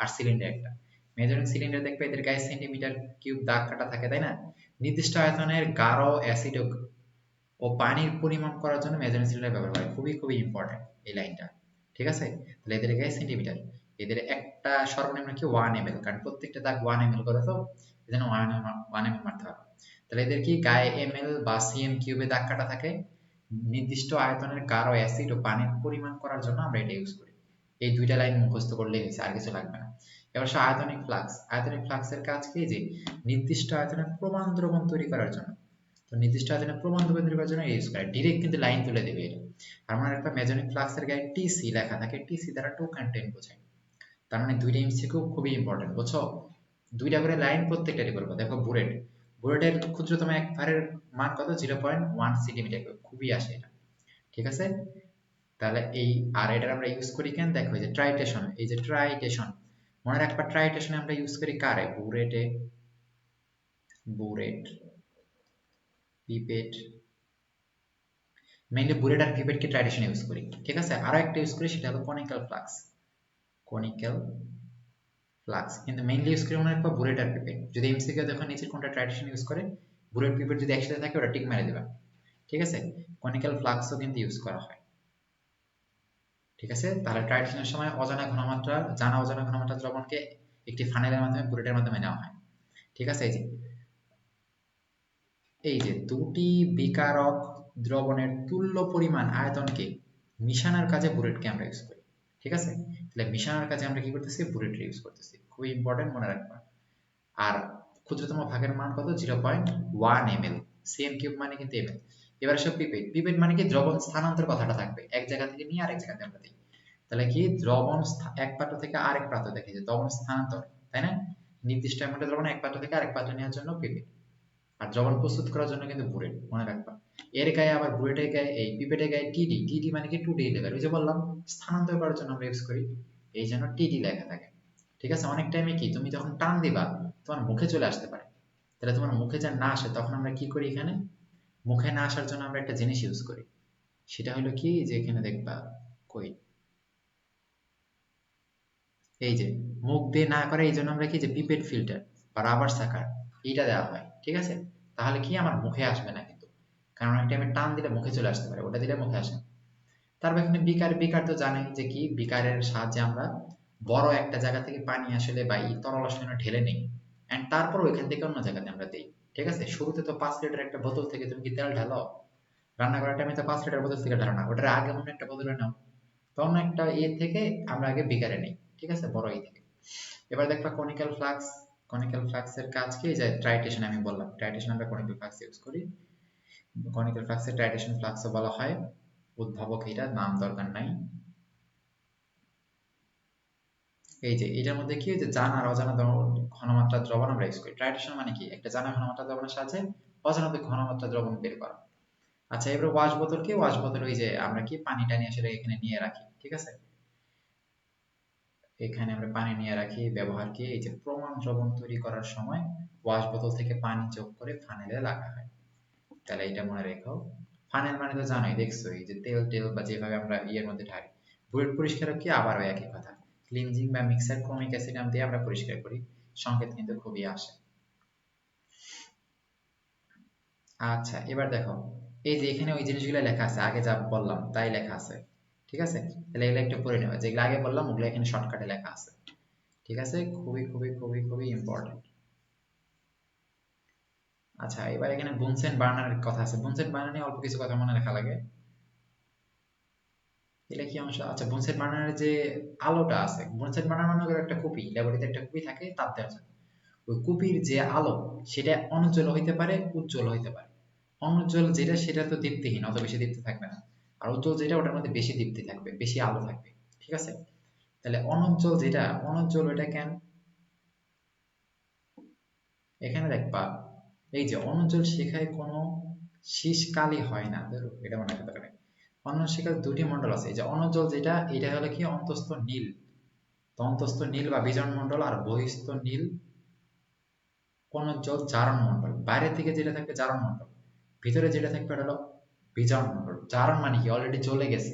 আর সিলিন্ডার একটা মেজারিং সিলিন্ডার দেখবে এদের গায়ে সেন্টিমিটার কিউব দাগ কাটা থাকে তাই না নির্দিষ্ট আয়তনের গাঢ় অ্যাসিড ও পানির পরিমাপ করার জন্য মেজারিং সিলিন্ডার ব্যবহার করে খুবই ইম্পর্টেন্ট এই লাইনটা ঠিক আছে তাহলে এদের গায়ে সেন্টিমিটার এদের একটা সর্বনিম্ন কি 1 ml কারণ প্রত্যেকটা দাগ 1 ml করে তো এজন্য 1 ml মারতে হবে তাহলে এদের কি গায়ে ml বা cm কিউবে দাগ কাটা থাকে নির্দিষ্ট আয়তনের গাঢ় অ্যাসিড ও পানির পরিমাপ করার জন্য আমরা এটা ইউজ করি এই দুইটা লাইন মুখস্থ করলেই হয়েছে আর কিছু লাগবে না এবার আয়তনিক ফ্লাক্সের কাজ কি যে নির্দিষ্ট আয়তনের প্রমাণ দ্রবণ তৈরি করার জন্য তো নির্দিষ্ট আয়তনের প্রমাণ দ্রবণ তৈরি করার জন্য ইউজ করে ডিরেক্ট কিন্তু লাইন তুলে দেবে এটা আর আমার একটা মেজারিং ফ্লাক্সের গায়ে টিসি লেখা থাকে টিসি দ্বারা টু কন্টেন্ট বোঝায় তার মানে দুইটা এমসিকিউ খুবই ইম্পর্টেন্ট বুঝছো দুইটা করে লাইন প্রত্যেকটারই বলবো। দেখো বুলেট, বুলেটের ক্ষুদ্রতম এক ভারের মান কত? 0.1 সেন্টিমিটার, খুবই আসে এটা। ঠিক আছে, তাহলে এই আর এটার আমরা ইউজ করি কেন? দেখো এই যে ট্রাইটেশন, এই যে ট্রাইটেশন, মনে রাখবা ট্রাইটেশনে আমরা ইউজ করি কারে? বুরেটে, বুরেট, পিপেট, মেইনলি বুলেট আর পিপেটকে ট্রাইটেশন ইউজ করি। ঠিক আছে, আরো একটা ইউজ করি সেটা হলো কনিক্যাল ফ্লাক্স, কনিক্যাল ফ্লাক্স, কিন্তু মেইনলি ইউজ করি মনে রাখবা বুলেট আর পিপেট। যদি এমসিকিউ দেখো নিচের কোনটা ট্রাইটেশন ইউজ করে, বুলেট পিপেট যদি একসাথে থাকে ওটা টিক মেরে দিবা। ঠিক আছে, কনিক্যাল ফ্লাক্সও কিন্তু ইউজ করা হয়। ঠিক আছে, তাহলে ট্রাইটেশনের সময় অজানা ঘনমাত্রা, জানা অজানা ঘনমাত্রা দ্রবণকে একটি ফানেলের মাধ্যমে বুলেটের মাধ্যমে নেওয়া হয়। ঠিক আছে, এই যে দুটি বিকারক দ্রবণের তুল্য পরিমাণ আয়তনকে মিশানোর কাজে বুলেটকে আমরা ইউজ করি। ঠিক আছে, তাহলে মিশানোর কাজে আমরা কি করতেছি? বুলেট ইউজ করতেছি, খুবই ইম্পর্টেন্ট, মনে রাখবা। আর ক্ষুদ্রতম ভাগের মান কত? 0.1 ml, সেম কিউব মানে কিন্তু ml। এবার সব পিপেট, পিপেট মানে কি? দ্রবণ স্থানান্তর কথাটা থাকবে, এক জায়গা থেকে নিয়ে আরেক জায়গাতে আমরা দিই। তাহলে কি দ্রবণ এক পাত্র থেকে আরেক পাত্র, দেখি যে দ্রবণ স্থানান্তর, তাই না? নির্দিষ্ট অ্যামাউন্টের দ্রবণ এক পাত্র থেকে আরেক পাত্রে নেওয়ার জন্য পিপেট, আর দ্রবণ প্রস্তুত করার জন্য কিন্তু বুলেট, মনে রাখবা। এর গায়ে আবার বুলেটের গায়ে, এই পিপেটের গায়ে টিডি, টিডি মানে কি? টু ডি লেভেল, ওই যে বললাম স্থানান্তর করার জন্য আমরা ইউজ করি, এই জন্য টিডি লেখা থাকে। ঠিক আছে, অনেক টাইমে কি তুমি যখন টান দিবা তোমার মুখে চলে আসতে পারে, তাহলে তোমার মুখে যা না আসে তখন আমরা কি করি? এখানে মুখে না আসার জন্য আমরা একটা জিনিস ইউজ করি, সেটা হলো কি? যে এখানে দেখবা, কই, এই যে মুখ দিয়ে না করে এই জন্য আমরা কি, যে পিপেট ফিল্টার বা রাবার সাকার, এইটা দেওয়া হয়। ঠিক আছে, তাহলে কি আমার মুখে আসবে না কিন্তু, কারণ একটা আমি টান দিলে মুখে চলে আসতে পারে, ওটা দিলে মুখে আসে না। তারপর এখানে বিকার, বিকার তো জানাই যে কি, বিকারের সাহায্যে আমরা বড় একটা জায়গা থেকে পানি আসলে বা এই তরল আসলে ঢেলে নেই, এন্ড তারপর ওইখান থেকে অন্য জায়গাতে আমরা দিই। ঠিক আছে, শুরুতে তো 5 লিটার একটা বোতল থেকে তুমি কি তেল ঢালো? রান্না করার টাইমে তো 5 লিটার বোতল থেকে ঢালো না, ওটার আগে অন্য একটা বোতলে নাও, তো অন্য একটা থেকে আমরা আগে বিকারে নেই। ঠিক আছে, বড় থেকে। এবার দেখবা কনিক্যাল ফ্লাক্স, কনিক্যাল ফ্লাক্সের কাজ কি? যে ট্রাইটেশন, আমি বললাম ট্রাইটেশন আমরা কনিক্যাল ফ্লাক্স ইউজ করি। কনিক্যাল ফ্লাক্সের ট্রাইটেশন ফ্লাক্সও বলা হয়, উদ্ভাবক এটা, নাম দরকার নাই। এই যে এটার মধ্যে কি, যে জানা আর অজানা ঘনমাত্রা দ্রবণ আমরা ইউজ করি। ট্রাইটেশন মানে কি? একটা জানা ঘনমাত্রা দ্রবণের সাহায্যে অজানা ঘনমাত্রা দ্রবণ বের করা। আচ্ছা, এবার ওয়াশ বোতল কি? ওয়াশ বোতল ওই যে আমরা কি পানি টানি আসলে এখানে নিয়ে রাখি। ঠিক আছে, এখানে আমরা পানি নিয়ে রাখি, ব্যবহার কি? এই যে প্রমাণ দ্রবণ তৈরি করার সময় ওয়াশ বোতল থেকে পানি যোগ করে ফানেলে লাগা হয়। তাহলে এটা মনে রেখো। ফানেল মানে তো জানোই, দেখছো এই যে তেল টেল বা যেভাবে আমরা ইয়ের মধ্যে ঢালি। বুলেট পরিষ্কারক কি? আবারও একই কথা, ক্লিনজিং বা মিক্সার ক্রোমিক অ্যাসিড দিয়ে আমরা পরিষ্কার করি, সংকেত কিন্তু খুবই আসে। আচ্ছা, এবার দেখো এই যে এখানে ওই জিনিসগুলো লেখা আছে, আগে যা বললাম তাই লেখা আছে। ঠিক আছে, তাহলে এগুলো একটু পড়ে নেবা, যেগুলো আগে বললাম ওগুলো এখানে শর্টকাটে লেখা আছে। ঠিক আছে, খুবই খুবই খুবই খুবই ইম্পর্টেন্ট। আচ্ছা, এবার এখানে বুনসেন বার্নারের কথা আছে, বুনসেন বার্নার নিয়ে অল্প কিছু কথা মনে রাখা লাগে। এটা কি অংশ? আচ্ছা, বুনসেন বার্নারের যে আলোটা আছে, বুনসেন বার্নার মানে হলো একটা কুপি, ল্যাবরেটরিতে একটা কুপি থাকে তাপ দেওয়ার জন্য। ওই কুপির যে আলো, সেটা অনুজ্জ্বল হইতে পারে, উজ্জ্বল হইতে পারে। অনুজ্জ্বল যেটা সেটা তো দীপ্তিহীন, অত বেশি দীপ্তি থাকবে না। আর উজ্জ্বল যেটা ওটার মধ্যে বেশি দীপ্তি থাকবে, বেশি আলো থাকবে। ঠিক আছে, তাহলে অনুজ্জ্বল যেটা, অনুজ্জ্বল ওটা কেন? এখানে দেখবা এই যে অনুজ্জ্বল শিখায় কোনো শীষ কালি হয় না, ধরো এটা মনে রাখতে পারবে। অনুজ্জ্বল শিখার দুটি মন্ডল আছে, এই যে অনুজ্জ্বল যেটা, এটা হলো কি অন্তস্থ নীল, তো অন্তস্থ নীল বা বিজারণ মন্ডল, আর বহিস্থ নীল অনুজ্জ্বল জারণ মন্ডল। বাইরের দিকে যেটা থাকবে জারণ মন্ডল, ভিতরে যেটা থাকবে ওটা হলো বিজারণ মন্ডল। জারণ মানে কি? অলরেডি জ্বলে গেছে,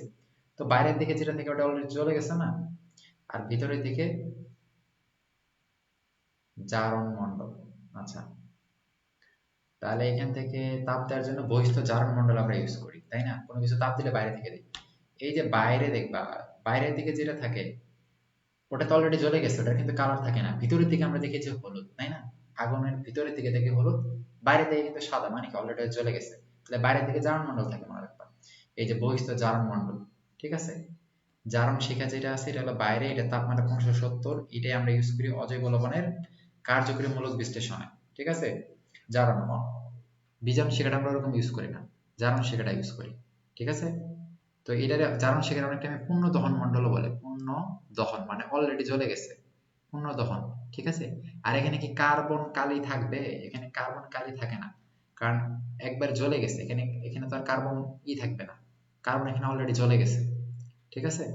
তো বাইরের দিকে যেটা থাকে ওটা অলরেডি জ্বলে গেছে না, আর ভিতরের দিকে জারণ মন্ডল। আচ্ছা, তাহলে এখান থেকে তাপ দেওয়ার জন্য বহিস্থ জারণ মন্ডল আমরা ইউজ করি, তাই না? কোনো কিছু তাপ দিলে বাইরে থেকে দিই। এই যে বাইরে দেখবা, বাইরের দিকে যেটা থাকে ওটা তো অলরেডি জ্বলে গেছে, ওটা কিন্তু কালার থাকে না। ভিতরের দিকে আমরা দেখি যে হলুদ, তাই না? আগুনের ভিতরের দিকে দেখি হলুদ, বাইরে থেকে কিন্তু সাদা, মানে কি অলরেডি জ্বলে গেছে। তাহলে বাইরের দিকে জারণ মন্ডল থাকে, মনে রাখবা। এই যে বহিস্থ জারণ মন্ডল। ঠিক আছে, জারণ শিখা যেটা আছে এটা হলো বাইরে, এটা তাপমাত্রা 1570, এটাই আমরা ইউজ করি অজৈব লবণের কার্যকরী মূলক বিশ্লেষণে। ঠিক আছে, জারণ বীজাণু শিখাটা আমরা ওরকম ইউজ করি না, জারণ শিখাটা ইউজ করি। ঠিক আছে, তো এটার জারণ শিখার অনেক টাইমে পূর্ণ দহন মন্ডল বলে। পূর্ণ দহন মানে অলরেডি জ্বলে গেছে, পূর্ণ দহন, ঠিক আছে। আর এখানে কি কার্বন কালি থাকবে? এখানে কার্বন কালি থাকে না, কারণ একবার জ্বলে গেছে। এখানে এখানে তো আর কার্বন থাকবে না, কার্বন এখানে অলরেডি জ্বলে গেছে, ঠিক আছে।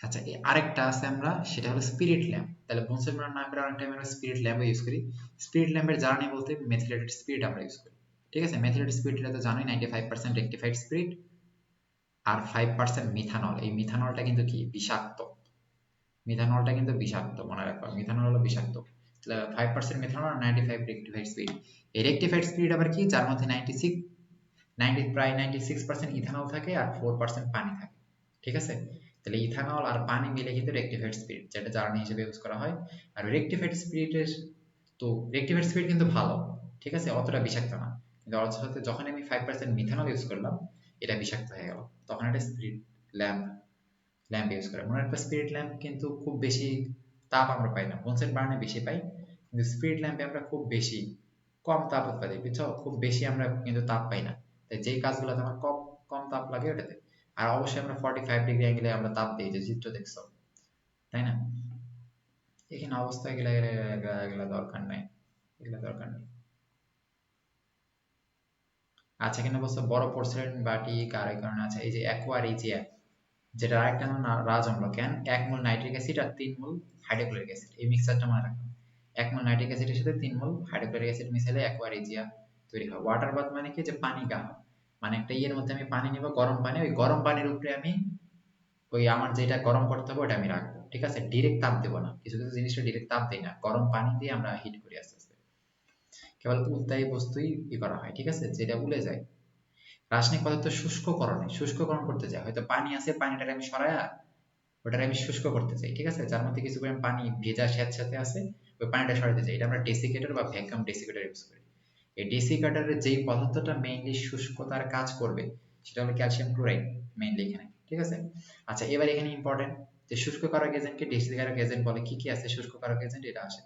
আচ্ছা, এই আরেকটা আছে আমরা, সেটা হলো স্পিরিট ল্যাম্প। তাহলে বুনসেন ব্রাউন না করে অনেক টাইম আমরা স্পিরিট ল্যাম্প ইউজ করি। স্পিরিট ল্যাম্পের জ্বালানি বলতে মেথিলেটেড স্পিরিট আমরা ইউজ করি, ঠিক আছে। মেথিলেটেড স্পিরিট এটা তো জানোই, 95% রেক্টিফাইড স্পিরিট আর 5% মিথানল। এই মিথানলটা কিন্তু কি বিষাক্ত, মিথানলটা কিন্তু বিষাক্ত, মনে রাখবা মিথানল হলো বিষাক্ত। তাহলে 5% মিথানল আর 95 রেক্টিফাইড স্পিরিট। এই রেক্টিফাইড স্পিরিট আবার কি, যার মধ্যে 96% ইথানল থাকে আর 4% পানি থাকে, ঠিক আছে। তাহলে ইথানল আর পানি মিলে কিন্তু রেক্টিফাইড স্পিরিট, যেটা জ্বালানি হিসেবে ইউজ করা হয়। আর রেক্টিফাইড স্পিরিটের তো রেক্টিফাইড স্পিরিট কিন্তু ভালো, ঠিক আছে, অতটা বিষাক্ত না। কিন্তু অথচ যখন আমি 5% মিথানল ইউজ করলাম, এটা বিষাক্ত হয়ে গেল, তখন এটা স্পিরিট ল্যাম্প ল্যাম্প ইউজ করে। মনে রাখবে স্পিরিট ল্যাম্প কিন্তু খুব বেশি তাপ আমরা পাই না, বুনসেন বার্নে বেশি পাই, কিন্তু স্পিরিট ল্যাম্পে আমরা খুব বেশি কম তাপ উৎপাদন, বুঝছো, খুব বেশি আমরা কিন্তু তাপ পাই না। তাই যেই কাজগুলোতে আমার কম কম তাপ লাগে ওটাতে। আর অবশ্যই আমরা 45 ডিগ্রি অ্যাঙ্গেলে আমরা তাপ দিই, যে চিত্র দেখছো, তাই না। এখানে অবস্থা এগুলা এগুলা এগুলা দরকার নাই, এগুলা দরকার নেই। আচ্ছা, এখানে বলছো বড় পোর্সেলেন বাটি কার কারণে আছে, এই যে অ্যাকোয়ারিজিয়া, যেটা আরেকটা নাম রাজঅম্ল। কেন? 1 মোল নাইট্রিক অ্যাসিড আর 3 মোল হাইড্রোক্লোরিক অ্যাসিড, এই মিক্সচারটা মনে রাখবেন। 1 মোল নাইট্রিক অ্যাসিডের সাথে 3 মোল হাইড্রোক্লোরিক অ্যাসিড মিশালে অ্যাকোয়ারিজিয়া তৈরি হয়। ওয়াটার বাথ মানে কি, যে পানি গাওয়া, মানে একটা ইয়ের মধ্যে আমি পানি নিব, গরম পানি, ওই গরম পানির উপরে আমি ওই আমার যেটা গরম করতে হবে ওটা আমি রাখবো, ঠিক আছে। ডিরেক্ট তাপ দেবো না, কিছু কিছু জিনিসটা ডিরেক্ট তাপ দেই না, গরম পানি দিয়ে আমরা হিট করি আস্তে আস্তে। কেবল উত্তায়ী বস্তুই করা হয়, ঠিক আছে, যেটা উলে যায়। রাসায়নিক পদার্থ শুষ্ককরণে, শুষ্ককরণ করতে যায়, হয়তো পানি আছে, পানিটাকে আমি সরায়া ওটাকে আমি শুষ্ক করতে চাই, ঠিক আছে, যার মধ্যে কিছু পরিমাণ পানি ভেজা স্যাঁতস্যাঁতে আছে, ওই পানিটা সরাতে চাই, এটা আমরা ডেসিকেটর বা ভ্যাকুয়াম ডেসিকেটর ইউজ করি। এই ডেসিকেটরের যেই পদার্থটা মেইনলি শুষ্কতার কাজ করবে, সেটা হলো ক্যালসিয়াম ক্লোরাইড মেইনলি এখানে, ঠিক আছে। আচ্ছা, এবার এখানে ইম্পর্টেন্ট, যে শুষ্ককারক এজেন্টকে ডেসিকারক এজেন্ট বলে। কি কি আছে শুষ্ককারক এজেন্ট, এটা আসে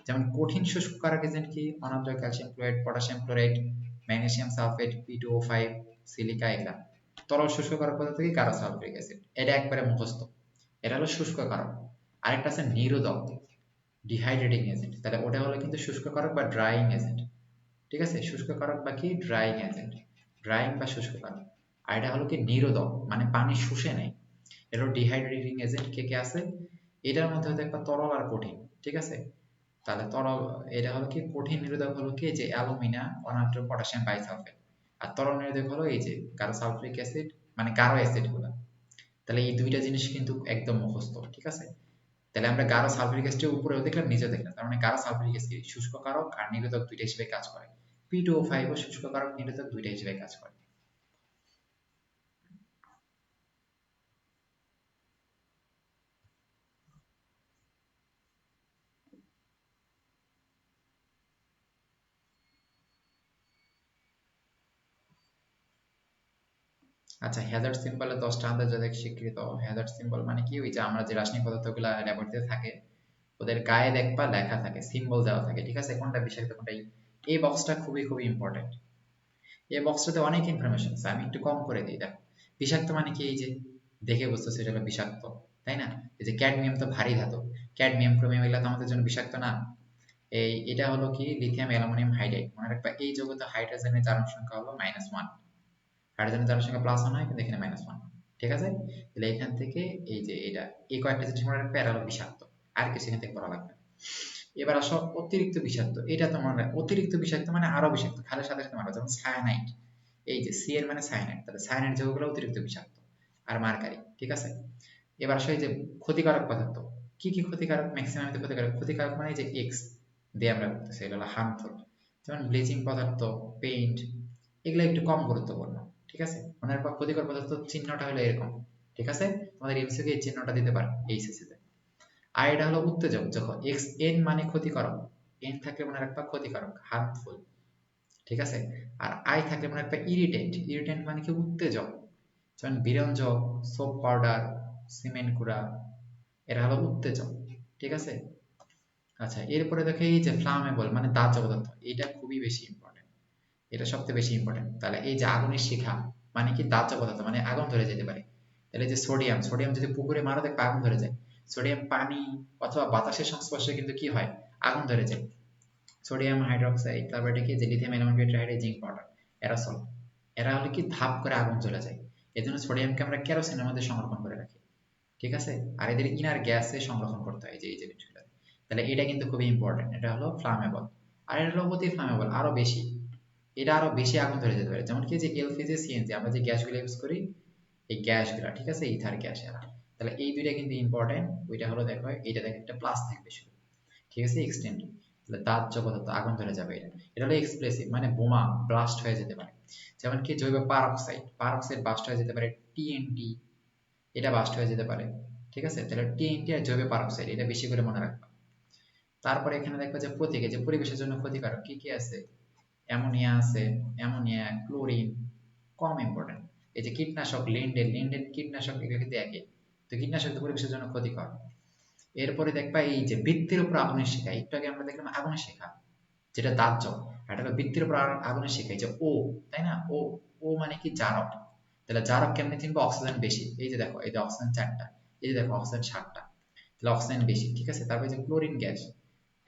যেমন কঠিন শুষ্ককারক এজেন্ট কি, অনার্দ্র calcium chloride, potassium chloride, magnesium sulphate, P2O5, silica, এগুলা। তরল শুষ্ককারক পদার্থ কি, গাঢ় সালফিউরিক অ্যাসিড, এটা একবারে মুখস্থ, এটা হলো শুষ্ককারক। আরেকটা আছে নিরোধক, ডিহাইড্রেটিং এজেন্ট, তাহলে ওটা হলো কিন্তু শুষ্ককারক বা ড্রাইং এজেন্ট, ঠিক আছে। শুষ্ককারক বা কি, ড্রাইং এজেন্ট, ড্রাইং বা শুষ্ককারক। আর এটা হলো কি নিরোধক, মানে পানি শুষে নেয়, এটা হলো ডিহাইড্রেটিং এজেন্ট। কে কে আছে এটার মধ্যে, হতে একটা তরল আর কঠিন, ঠিক আছে। তাহলে তরল, এটা হলো কি, কঠিন নিরোধক হলো কি, যে অ্যালুমিনা, অনার্দ্র পটাশিয়াম বাইসালফেট। আর তরল নিরোধক হলো এই যে গাঢ় সালফিউরিক অ্যাসিড, মানে গাঢ় অ্যাসিড গুলা। তাহলে এই দুইটা জিনিস কিন্তু একদম মুখস্থ, ঠিক আছে। তাহলে আমরা গাঢ় সালফিউরিক অ্যাসিডের উপরেও দেখলাম, নিচেও দেখলাম, তার মানে গাঢ় সালফিউরিক অ্যাসিড শুষ্ককারক আর নিরোধক দুইটা হিসেবে কাজ করে। P2O5 ও শুষ্ককারক নিরোধক দুইটা হিসেবে কাজ করে। আচ্ছা, হ্যাজার্ড সিম্বলের 10টা আন্তর্জাতিক স্বীকৃত। হ্যাজার্ড সিম্বল মানে কি, ওই যে আমরা যে রাসায়নিক পদার্থগুলো ল্যাবরেটরিতে থাকে, ওদের গায়ে দেখবা লেখা থাকে, সিম্বল দেওয়া থাকে, ঠিক আছে, কোনটা বিষাক্ত কোনটা। এই বক্সটা খুবই খুবই ইম্পর্টেন্ট। এই বক্সটাতে অনেক ইনফরমেশন আছে, আমি একটু কম করে দিই। দেখো, বিষাক্ত মানে কি, এই যে দেখে বুঝতেছো এটা হলো বিষাক্ত, তাই না। এই যে ক্যাডমিয়াম তো ভারী ধাতু, ক্যাডমিয়াম ক্রোমিয়াম এগুলো তো আমাদের জন্য বিষাক্ত না। এটা হলো কি, লিথিয়াম অ্যালুমিনিয়াম হাইড্রাইড। মনে রাখবা এই যৌগতে হাইড্রোজেনের জারণ সংখ্যা হলো -1, হাইড্রোজেনের জারণ সংখ্যা +1 হয়, কিন্তু এখানে -1, ঠিক আছে। তাহলে এখান থেকে এই যে এটা, এই কয়েকটা জিনিস মনে রাখবে, এরা হলো বিষাক্ত, আর কিছু এখান থেকে পড়া লাগবে না। এবার আসো অতিরিক্ত বিষাক্ত, এটা তো মনে রাখবে, অতিরিক্ত বিষাক্ত মানে আরো বিষাক্ত, খালের সাথে সাথে মারা, যেমন সায়ানাইড। এই যে সি এর মানে সায়ানাইড, তাহলে সায়ানাইড যৌগগুলো অতিরিক্ত বিষাক্ত। আর মার্কারি, ঠিক আছে। এবার আসো এই যে ক্ষতিকারক পদার্থ, কি কি ক্ষতিকারক, ম্যাক্সিমাম ক্ষতিকারক। ক্ষতিকারক মানে এই যে এক্স দিয়ে আমরা বলতেছি, এটা হলো হার্মফুল। যেমন ব্লিচিং পদার্থ, পেইন্ট, এগুলো একটু কম গুরুত্বপূর্ণ, ঠিক আছে। মনে রাখবা ক্ষতিকর পদার্থ চিহ্নটা হলো এরকম, ঠিক আছে। তোমাদের এমসিকিউ এই চিহ্নটা দিতে পারে এইচএসসি তে। আর এটা হলো উত্তেজক, যখন এক্স এন মানে ক্ষতিকারক, এন থাকলে মনে রাখবা ক্ষতিকারক, হার্মফুল, ঠিক আছে। আর আই থাকলে মনে রাখবা ইরিটেন্ট, ইরিটেন্ট মানে কি, উত্তেজক, যেমন বিরঞ্জক, সোপ পাউডার, সিমেন্ট গুঁড়া, এরা হলো উত্তেজক, ঠিক আছে। আচ্ছা, এরপরে দেখো এই যে ফ্লামেবল মানে দাহ্য পদার্থ, এটা খুবই বেশি ইম্পর্টেন্ট, এটা সবচেয়ে বেশি ইম্পর্টেন্ট। তাহলে এই যে আগুনের শিখা, মানে কি দাহ্য পদার্থ, মানে আগুন ধরে যেতে পারে। তাহলে যে সোডিয়াম, সোডিয়াম যদি পুকুরে মারো দেখবে আগুন ধরে যায়। সোডিয়াম পানি অথবা বাতাসের সংস্পর্শে কিন্তু কি হয়, আগুন ধরে যায়। সোডিয়াম হাইড্রোক্সাইড, তারপর এটা কি যে লিথিয়াম অ্যালুমিনিয়াম টেট্রাহাইড্রাইড, জিঙ্ক পাউডার, এরাসল, এরা হলো কি ধাপ করে আগুন জ্বলে যায়। এই জন্য সোডিয়ামকে আমরা কেরোসিনের মধ্যে সংরক্ষণ করে রাখি, ঠিক আছে। আর এদের ইনার গ্যাসে সংরক্ষণ করতে হয় যে এই জিনিসগুলো। তাহলে এটা কিন্তু খুবই ইম্পর্টেন্ট, এটা হলো ফ্লামেবল। আর এটা হলো অতি ফ্লামেবল, আরো বেশি, এটা আরো বেশি আগুন ধরে যেতে পারে। যেমন কি যে এলপিজি, সিএনজি, আমরা যে গ্যাসগুলো ইউজ করি, এই গ্যাসগুলো, ঠিক আছে, ইথার গ্যাস এরা। তাহলে এই দুইটা কিন্তু ইম্পর্টেন্ট। ওইটা হলো দেখো, এইটা দেখো একটা প্লাস থাকবে শুধু, ঠিক আছে, এক্সটেন্ড। তাহলে দাহ্য পদার্থ, আগুন ধরে যাবে এটা। এটা হলো এক্সপ্লেসিভ, মানে বোমা, ব্লাস্ট হয়ে যেতে পারে। যেমন কি জৈব পারক্সাইড, পারক্সাইড বাস্ট হয়ে যেতে পারে। টিএনটি, এটা বাস্ট হয়ে যেতে পারে, ঠিক আছে। তাহলে টিএনটি আর জৈব পারক্সাইড, এটা বেশি করে মনে রাখবা। তারপরে এখানে দেখবা যে প্রতীকে যে পরিবেশের জন্য ক্ষতিকারক কি কি আছে, অ্যামোনিয়া আছে, অ্যামোনিয়া, ক্লোরিন, কম ইম্পর্টেন্ট। এই যে কীটনাশক, লিন্ডেন, লিন্ডেন কীটনাশক, এগুলো কিন্তু একই। তো কীটনাশক তো পরিবেশের জন্য ক্ষতিকর। এরপরে দেখবা এই যে বৃত্তের উপর আগুনের শিখা, একটু আগে আমরা দেখলাম আগুনের শিখা, যেটা দাহ্য, এটা হলো বৃত্তের উপর আগুনের শিখা, এই যে ও, তাই না, ও, ও মানে কি জারক। তাহলে জারক কেমনে চিনবো, অক্সিজেন বেশি, এই যে দেখো, এই যে অক্সিজেন 4টা, এই যে দেখো অক্সিজেন 7টা, তাহলে অক্সিজেন বেশি, ঠিক আছে। তারপরে যে ক্লোরিন গ্যাস,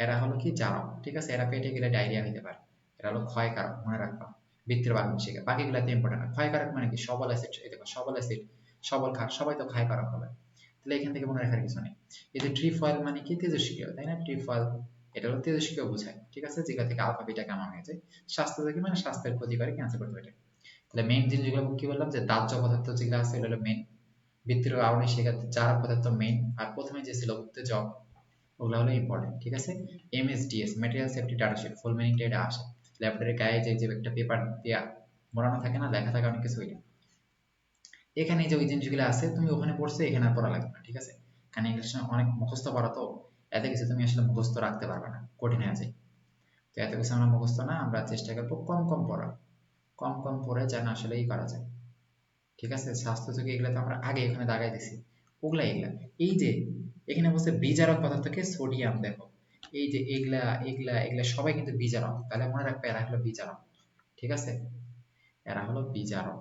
এরা হলো কি জারক, ঠিক আছে, এরা পেটে গেলে ডায়রিয়া হতে পারে। এরা হলো ক্ষয়কারক, মনে রাখবা। বৃত্তের আগুন শিখা, বাকিগুলাতে ইম্পর্টেন্ট না। ক্ষয়কারক মানে কি, সবল অ্যাসিড, এই দেখো সবল অ্যাসিড, সবল ক্ষার, সবাই তো ক্ষয়কারক হবে। তাহলে এখান থেকে মনে রাখার কিছু নেই। এই যে ট্রিফয়েল মানে কি, তেজস্ক্রিয়, তাই না, ট্রিফয়েল, এটা হলো তেজস্ক্রিয় বোঝায়, ঠিক আছে, যেটা থেকে আলফা বিটা গামা হয়ে যায়। স্বাস্থ্য থেকে মানে স্বাস্থ্যের ক্ষতি করে, ক্যান্সার করতে পারে। তাহলে মেইন জিনিসগুলো কি বললাম, যে দাহ্য পদার্থ যেগুলো আছে এগুলো হলো মেইন, বৃত্তের আগুনের শিখা, জারক পদার্থ মেইন, আর প্রথমে যে ছিল উত্তেজক, ওগুলো হলো ইম্পর্টেন্ট, ঠিক আছে। MSDS, material safety data sheet, ফুল মিনিংটা এটা আসে। ল্যাবরেটরির গায়ে যে যে একটা পেপার দিয়া মোড়ানো থাকে না, লেখা থাকে অনেক কিছু, ওইটা। এখানে যে ওই জিনিসগুলো আছে তুমি ওখানে পড়ছো, এখানে আর পড়া লাগবে না, ঠিক আছে। কারণ এগুলোর সময় অনেক মুখস্থ পড়া তো, এত কিছু তুমি আসলে মুখস্থ রাখতে পারবে না, কঠিন হয়ে যায়। তো এত কিছু আমরা মুখস্থ না, আমরা চেষ্টা করবো কম কম পড়া, কম কম পড়ে যেন আসলে ই করা যায়, ঠিক আছে। স্বাস্থ্য থেকে এগুলো তো আমরা আগে এখানে দাগাই দিছি, ওগুলা এগুলা। এই যে এখানে বলছে বিজারক পদার্থকে সোডিয়াম, দেখো এই যে এগুলা এগুলা এগুলা সবাই কিন্তু বিজারক, তাহলে মনে রাখবে এরা হলো বিজারক, ঠিক আছে, এরা হলো বিজারক।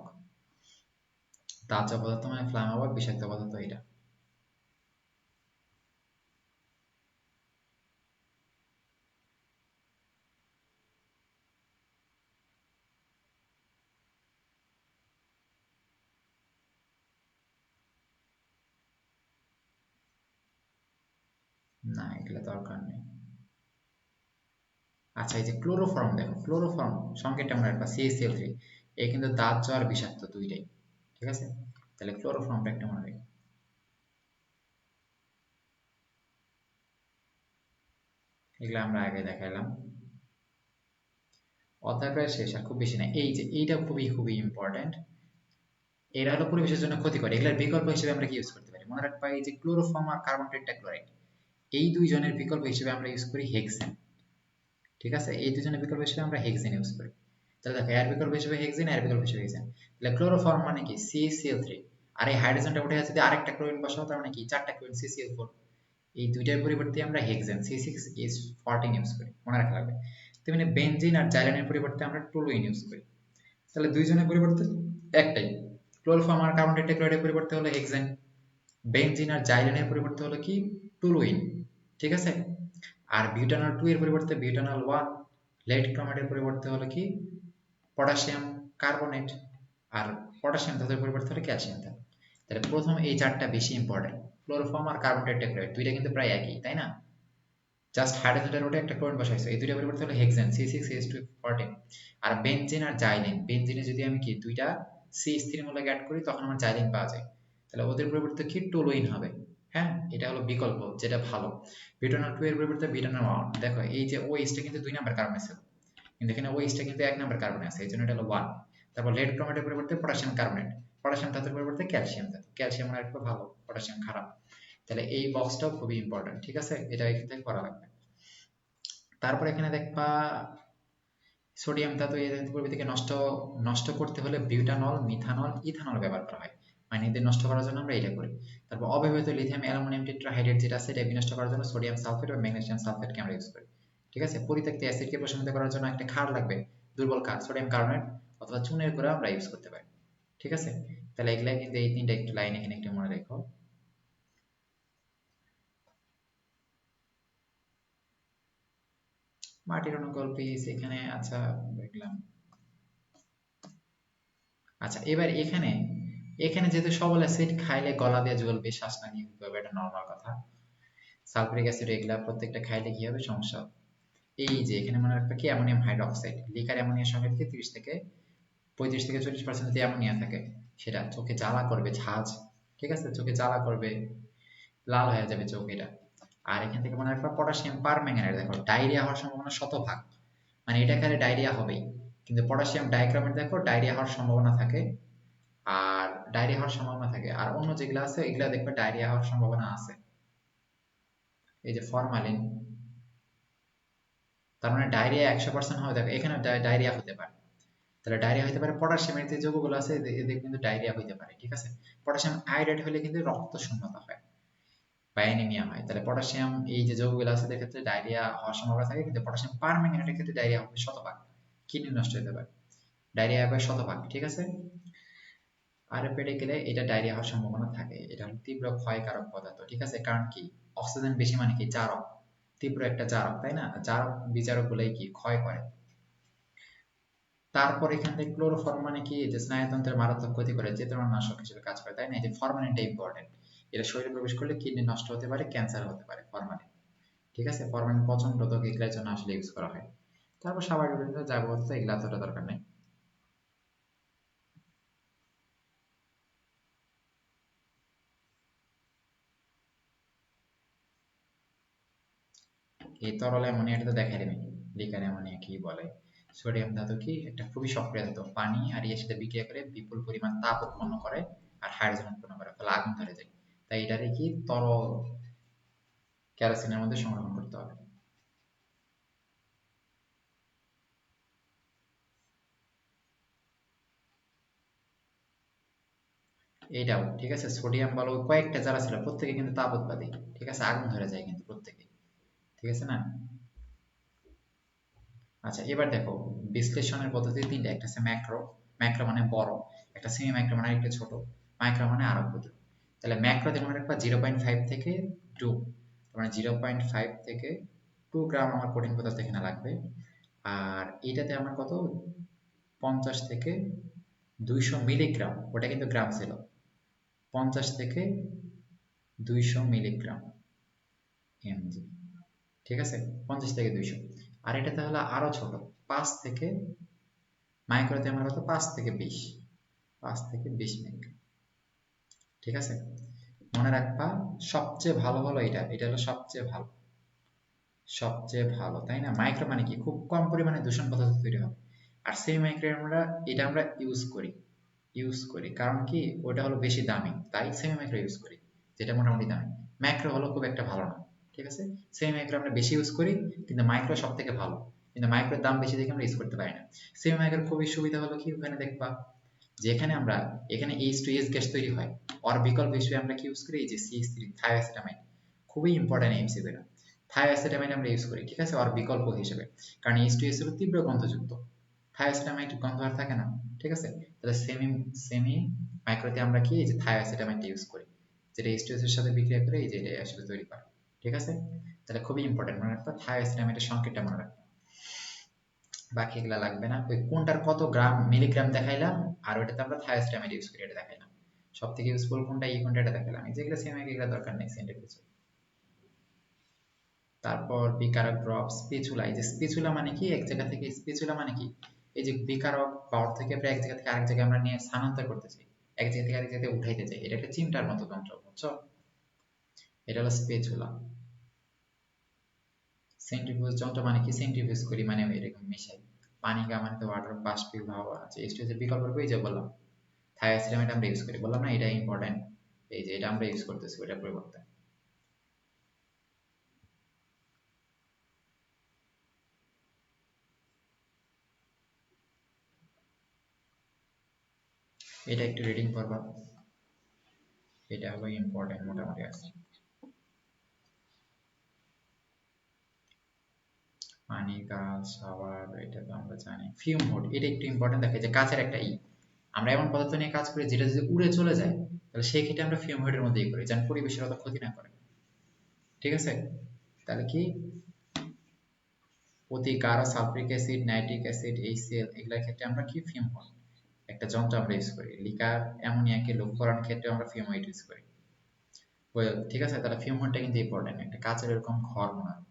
দাহ্য পদার্থ মানে ফ্লামেবল, বিষাক্ত পদার্থ এটা। না, এগুলা দরকার নেই। আচ্ছা, এই যে ক্লোরোফর্ম, দেখো ক্লোরোফর্ম সংকেতটা আমরা একটা CaCl3, এই কিন্তু দাহ্য আর বিষাক্ত দুইটাই, ঠিক আছে। তাহলে ক্লোরোফর্মটা একটা মনে রাখি। এগুলা আমরা আগে দেখাইলাম। অধ্যায় প্রায় শেষ, আর খুব বেশি নাই। এই যে এইটা খুবই খুবই ইম্পর্টেন্ট, এরা হলো পরিবেশের জন্য ক্ষতিকর, এগুলোর বিকল্প হিসেবে আমরা কি ইউজ করতে পারি, মনে রাখবা এই যে ক্লোরোফর্ম আর কার্বন টেট্রাক্লোরাইড, এই দুইজনের বিকল্প হিসেবে আমরা ইউজ করি হেক্সেন, ঠিক আছে। এই দুজনের বিকল্প হিসেবে আমরা হেক্সেন ইউজ করি। তাহলে দেখো এর বিকল্প হিসেবে হেক্সেন, এর বিকল্প হিসেবে হেক্সেন। তাহলে ক্লোরোফর্ম মানে কি CaCl3, আর এই হাইড্রোজেনটা উঠে যদি আরেকটা ক্লোরিন বসাও, তার মানে কি 4টা ক্লোরিন CCl4, এই দুইটার পরিবর্তে আমরা হেক্সেন C6H14 ইউজ করি, মনে রাখা লাগবে। তেমনি বেনজিন আর জাইলেনের পরিবর্তে আমরা টুলুইন ইউজ করি। তাহলে দুইজনের পরিবর্তে একটাই, ক্লোরোফর্ম আর কার্বন টেট্রাক্লোরাইডের পরিবর্তে হলো হেক্সেন, বেনজিন আর জাইলেনের পরিবর্তে হলো কি টুলুইন, ঠিক আছে। আর বিউটানল 2 এর পরিবর্তে বিউটানল 1, লেড ক্রোমেটের পরিবর্তে হলো কি পটাশিয়াম কার্বনেট, আর পটাশিয়াম ধাতুর পরিবর্তে হলো ক্যালসিয়াম ধাতু। তাহলে প্রথম এই চারটা বেশি ইম্পর্টেন্ট, ক্লোরোফর্ম আর কার্বন টেট্রাক্লোরাইড দুইটা কিন্তু প্রায় একই, তাই না, জাস্ট হাইড্রোজেনের ওটা একটা ক্লোরিন বসাইছো, এই দুইটা পরিবর্তে হলো হেক্সেন C6H14। আর বেনজিন আর জাইলিন, বেনজিনে যদি আমি কি দুইটা CH3 মূলক অ্যাড করি, তখন আমার জাইলিন পাওয়া যায়। তাহলে ওদের পরিবর্তে কি টুলুইন হবে, হ্যাঁ, এটা হলো বিকল্প যেটা ভালো। বিউটানল 2 এর পরিবর্তে বিউটানল 1, দেখো এই যে OH টা কিন্তু 2 নাম্বার কার্বন আছে, কিন্তু এখানে OH টা কিন্তু 1 নাম্বার কার্বনে আছে, এই জন্য এটা হলো 1। তারপর লেড ক্রোমেটের পরিবর্তে পটাশিয়াম কার্বনেট, পটাশিয়াম ধাতুর পরিবর্তে ক্যালসিয়াম ধাতু, ক্যালসিয়াম আর একটু ভালো, পটাশিয়াম খারাপ। তাহলে এই বক্সটাও খুবই ইম্পর্টেন্ট, ঠিক আছে, এটা এখান থেকে করা লাগবে। তারপর এখানে দেখবা সোডিয়াম ধাতু এই প্রকৃতিকে নষ্ট নষ্ট করতে হলে বিউটানল, মিথানল, ইথানল ব্যবহার করা হয়, মানে এদের নষ্ট করার জন্য আমরা এটা করি। তারপর অব্যবহৃত লিথিয়াম অ্যালুমিনিয়াম টেট্রাহাইড্রেট যেটা আছে, এটা বিনষ্ট করার জন্য সোডিয়াম সালফেট বা ম্যাগনেসিয়াম সালফেটকে আমরা ইউজ করি, ঠিক আছে। পরিত্যক্ত অ্যাসিডকে প্রশমিত করার জন্য একটা ক্ষার লাগবে, দুর্বল ক্ষার, সোডিয়াম কার্বনেট অথবা চুনের গুঁড়া আমরা ইউজ করতে পারি, ঠিক আছে? তাহলে এগুলা কিন্তু এই তিনটা একটু লাইন এখানে একটু মনে রেখো। মাটির অনুকূল পিচ এখানে, আচ্ছা দেখলাম। আচ্ছা এবার এখানে এখানে যেহেতু সবল অ্যাসিড খাইলে গলা দিয়ে জ্বলবে, শ্বাস না নিয়ে হবে, এটা নর্মাল কথা। সালফিউরিক অ্যাসিড এগুলা প্রত্যেকটা খাইলে কি হবে, সমস্যা হবে। এই যে এখানে মনে রাখবে কি অ্যামোনিয়াম হাইড্রোক্সাইড, লিকার অ্যামোনিয়ার সঙ্গে থেকে 30 থেকে 35 থেকে 40% যদি অ্যামোনিয়া থাকে, সেটা চোখে জ্বালা করবে, ঝাঁজ, ঠিক আছে, চোখে জ্বালা করবে, লাল হয়ে যাবে চোখ এটা। আর এখান থেকে মনে রাখবা পটাশিয়াম পারম্যাঙ্গানেট, দেখো ডায়রিয়া হওয়ার সম্ভাবনা শতভাগ, মানে এটা খেলে ডায়রিয়া হবেই। কিন্তু পটাশিয়াম ডাইক্রোমেট দেখো ডায়রিয়া হওয়ার সম্ভাবনা থাকে, আর ডায়রিয়া হওয়ার সম্ভাবনা থাকে। আর অন্য যেগুলো আছে এগুলা দেখবে ডায়রিয়া হওয়ার সম্ভাবনা আছে। এই যে ফরমালিন, তার মানে ডায়রিয়া 100% হবে, দেখো এখানে ডায়রিয়া হতে পারে। তাহলে ডায়রিয়া হতে পারে, পটাশিয়ামের যে যৌগগুলো আছে এদের কিন্তু ডায়রিয়া হতে পারে, ঠিক আছে। পটাশিয়াম আয়োডাইড হলে কিন্তু রক্ত শূন্যতা হয় বা অ্যানিমিয়া হয়। তাহলে পটাশিয়াম এই যে যৌগগুলো আছে এদের ক্ষেত্রে ডায়রিয়া হওয়ার সম্ভাবনা থাকে, কিন্তু পটাশিয়াম পারম্যাঙ্গানেটের ক্ষেত্রে ডায়রিয়া হবে শতভাগ, কিডনি নষ্ট হতে পারে, ডায়রিয়া হবে শতভাগ, ঠিক আছে। আর পেটে গেলে এটা ডায়রিয়া হওয়ার সম্ভাবনা থাকে, এটা হলো তীব্র ক্ষয়কারক পদার্থ, ঠিক আছে। কারণ কি, অক্সিজেন বেশি মানে কি, জারক, তীব্র একটা জারক, তাই না, জারক বিজারক গুলাই কি ক্ষয় করে। তারপর এখান থেকে ক্লোরোফর্ম মানে কি, যে স্নায়ুতন্ত্রের মারাত্মক ক্ষতি করে, চেতনানাশক হিসেবে কাজ করে, তাই না। এই যে ফরমালিনটা ইম্পর্টেন্ট, এটা শরীরে প্রবেশ করলে কিডনি নষ্ট হতে পারে, ক্যান্সার হতে পারে ফরমালিন, ঠিক আছে। ফরমালিন পচন রোধক এগুলোর জন্য আসলে ইউজ করা হয়। তারপর স্বাভাবিক জৈব এগুলো এতটা দরকার নেই। এই তরল অ্যামোনিয়াটা তো দেখাই দেবে, লিকার অ্যামোনিয়া কি বলে। সোডিয়াম ধাতু কি একটা খুবই সক্রিয় ধাতু, পানি আর এর সাথে বিক্রিয়া করে বিপুল পরিমাণ তাপ উৎপন্ন করে আর হাইড্রোজেন উৎপন্ন করে, ফলে আগুন ধরে যায়। তাই এটারে কি তরল কেরোসিনের মধ্যে সংরক্ষণ করতে হবে। এইটাও ঠিক আছে, সোডিয়াম বলো কয়েকটা যারা ছিল প্রত্যেকে কিন্তু তাপ উৎপাদী, ঠিক আছে, আগুন ধরে যায় কিন্তু প্রত্যেকে, ঠিক আছে না। আচ্ছা এবার দেখো, বিশ্লেষণের পদ্ধতি তিনটা, একটা হচ্ছে ম্যাক্রো, ম্যাক্রো মানে বড়, একটা সেমি ম্যাক্রো মানে একটা ছোট, মাইক্রো মানে আরো ক্ষুদ্র। তাহলে ম্যাক্রোতে মনে রাখবা 0.5 থেকে 2, মানে 0.5 থেকে 2 গ্রাম আমার কঠিন পদার্থ এখানে লাগবে। আর এটাতে আমার কত, 50 থেকে 200 মিলিগ্রাম, ওটা কিন্তু গ্রাম ছিল, 50 থেকে 200 মিলিগ্রাম এমজি, ঠিক আছে, 50 থেকে 200। আর এটা তাহলে আরো ছোট, 5 থেকে, মাইক্রোতে আমার কত, 5 থেকে 20, 5 থেকে 20 মিলিগ্রাম, ঠিক আছে। মনে রাখবা সবচেয়ে ভালো হলো এটা, এটা হলো সবচেয়ে ভালো, সবচেয়ে ভালো, তাই না। মাইক্রো মানে কি, খুব কম পরিমাণে দূষণ পদার্থ তৈরি হবে। আর সেমি মাইক্রো আমরা এটা আমরা ইউজ করি কারণ কি, ওটা হলো বেশি দামি, তাই সেমি মাইক্রো ইউজ করি, যেটা মোটামুটি দামি। ম্যাক্রো হলো খুব একটা ভালো না, ঠিক আছে। সেমি মাইক্রো আমরা বেশি ইউজ করি, কিন্তু মাইক্রো সব থেকে ভালো, কিন্তু মাইক্রোর দাম বেশি দেখে আমরা ইউজ করতে পারি না। সেমি মাইক্রোর খুবই সুবিধা হলো কি, ওখানে দেখবা যেখানে আমরা এখানে H2S গ্যাস তৈরি হয়, ওর বিকল্প হিসেবে আমরা কি ইউজ করি, এই যে CH3 থায়োঅ্যাসিটামাইড, খুবই ইম্পর্টেন্ট এমসিকিউ এটা। থায়োঅ্যাসিটামাইড আমরা ইউজ করি, ঠিক আছে, ওর বিকল্প হিসেবে, কারণ H2S হলো তীব্র গন্ধযুক্ত, থায়োঅ্যাসিটামাইড গন্ধ আর থাকে না, ঠিক আছে। তাহলে সেমি সেমি মাইক্রোতে আমরা কি, এই যে থায়োঅ্যাসিটামাইড ইউজ করি, যেটা H2S এর সাথে বিক্রিয়া করে এই যে এটা আসলে তৈরি করে, ঠিক আছে। তাহলে খুবই ইম্পর্টেন্ট মনে রাখবা, থায়োঅ্যাসিটামাইডের সংকেতটা মনে রাখবা। বাকি এগুলা লাগবে না, ওই কোনটার কত গ্রাম মিলিগ্রাম দেখাইলাম, আর ওইটাতে আমরা থায়োস্টামিড ইউজ করি এটা দেখাইলাম। সব থেকে ইউজফুল কোনটা, এই কোনটা, এটা দেখাইলাম। এই যেগুলো সেম এগুলো দরকার নেই সেন্টের কিছু। তারপর বিকারক ড্রপ, স্পিচুলা, এই যে স্পিচুলা মানে কি, এক জায়গা থেকে, স্পিচুলা মানে কি, এই যে বিকারক পাওয়ার থেকে আমরা এক জায়গা থেকে আরেক জায়গায় আমরা নিয়ে স্থানান্তর করতে চাই, এক জায়গা থেকে আরেক জায়গায় উঠাইতে চাই, এটা একটা চিমটার মতো যন্ত্র, বুঝছো, এটা হলো স্পিচুলা। সেন্ট্রিফিউজ যন্ত্র মানে কি, সেন্ট্রিফিউজ করি মানে এরকম মিশাই, পানি গা মানে তো ওয়াটার বাষ্পীভব আছে, H2S বিকল্প করবো, এই যে বললাম থায়োস্টামাইড আমরা ইউজ করি, বললাম না এটা ইম্পর্টেন্ট, এই যে এটা আমরা ইউজ করতেছি ওটার পরিবর্তে। এটা একটু রিডিং করবা, এটা হলো ইম্পর্টেন্ট মোটামুটি আছে। পানি, গাছ, শাওয়ার, এটা তো আমরা জানি। ফিউম হুড, এটা একটু ইম্পর্টেন্ট, দেখে যে কাঁচের একটা আমরা এমন পদার্থ নিয়ে কাজ করি যেটা যদি উড়ে চলে যায়, তাহলে সেই ক্ষেত্রে আমরা ফিউম হেডের মধ্যেই করি, যেন পরিবেশের অত ক্ষতি না করে। ঠিক আছে? তাহলে কি অতি গাঢ় sulphuric acid, nitric acid, HCl এগুলোর ক্ষেত্রে আমরা কি ফিউম একটা যন্ত্র আমরা ইউজ করি। লিকার অ্যামোনিয়াকে লঘু করার ক্ষেত্রে আমরা ফিউম ইউজ করি। ঠিক আছে? তাহলে ফিউম টা কিন্তু ইম্পর্টেন্ট, একটা কাঁচের এরকম ঘর মনে হয়।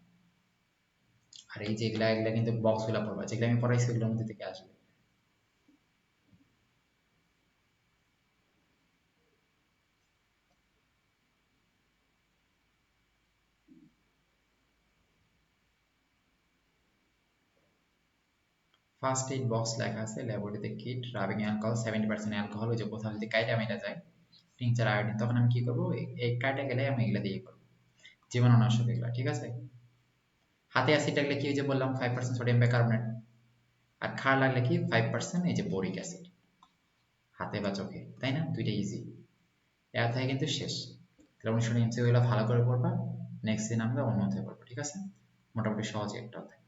আর এই যে এগুলা এগুলা কিন্তু বক্স গুলা পড়বা, যেগুলো আমি পড়াইছি ওগুলোর মধ্যে থেকে আসবে। ফার্স্ট এইড বক্স লেখা আছে, ল্যাবরেটরিতে কিট, রাবিং অ্যালকোহল 70% অ্যালকোহল, ওই যে কোথাও যদি কাইটা মেটা যায়, টিংচার আয়োডিন, তখন আমি কি করবো, এই কাইটা গেলে আমি এগুলা দিয়ে করবো, জীবাণুনাশক এগুলা। ঠিক আছে? হাতে অ্যাসিড লাগলে কি, ওই যে বললাম 5% সোডিয়াম বাইকার্বনেট, আর ক্ষার লাগলে কি 5% এই যে বোরিক অ্যাসিড, হাতে বা চোখে, তাই না? দুইটা ইজি। এর অধ্যায় কিন্তু শেষ। তাহলে অনুশীলনী এমসিকিউ গুলো ভালো করে পড়বা, নেক্সট দিন আমরা অন্য অধ্যায় পড়বো। ঠিক আছে? মোটামুটি সহজই একটা অধ্যায়।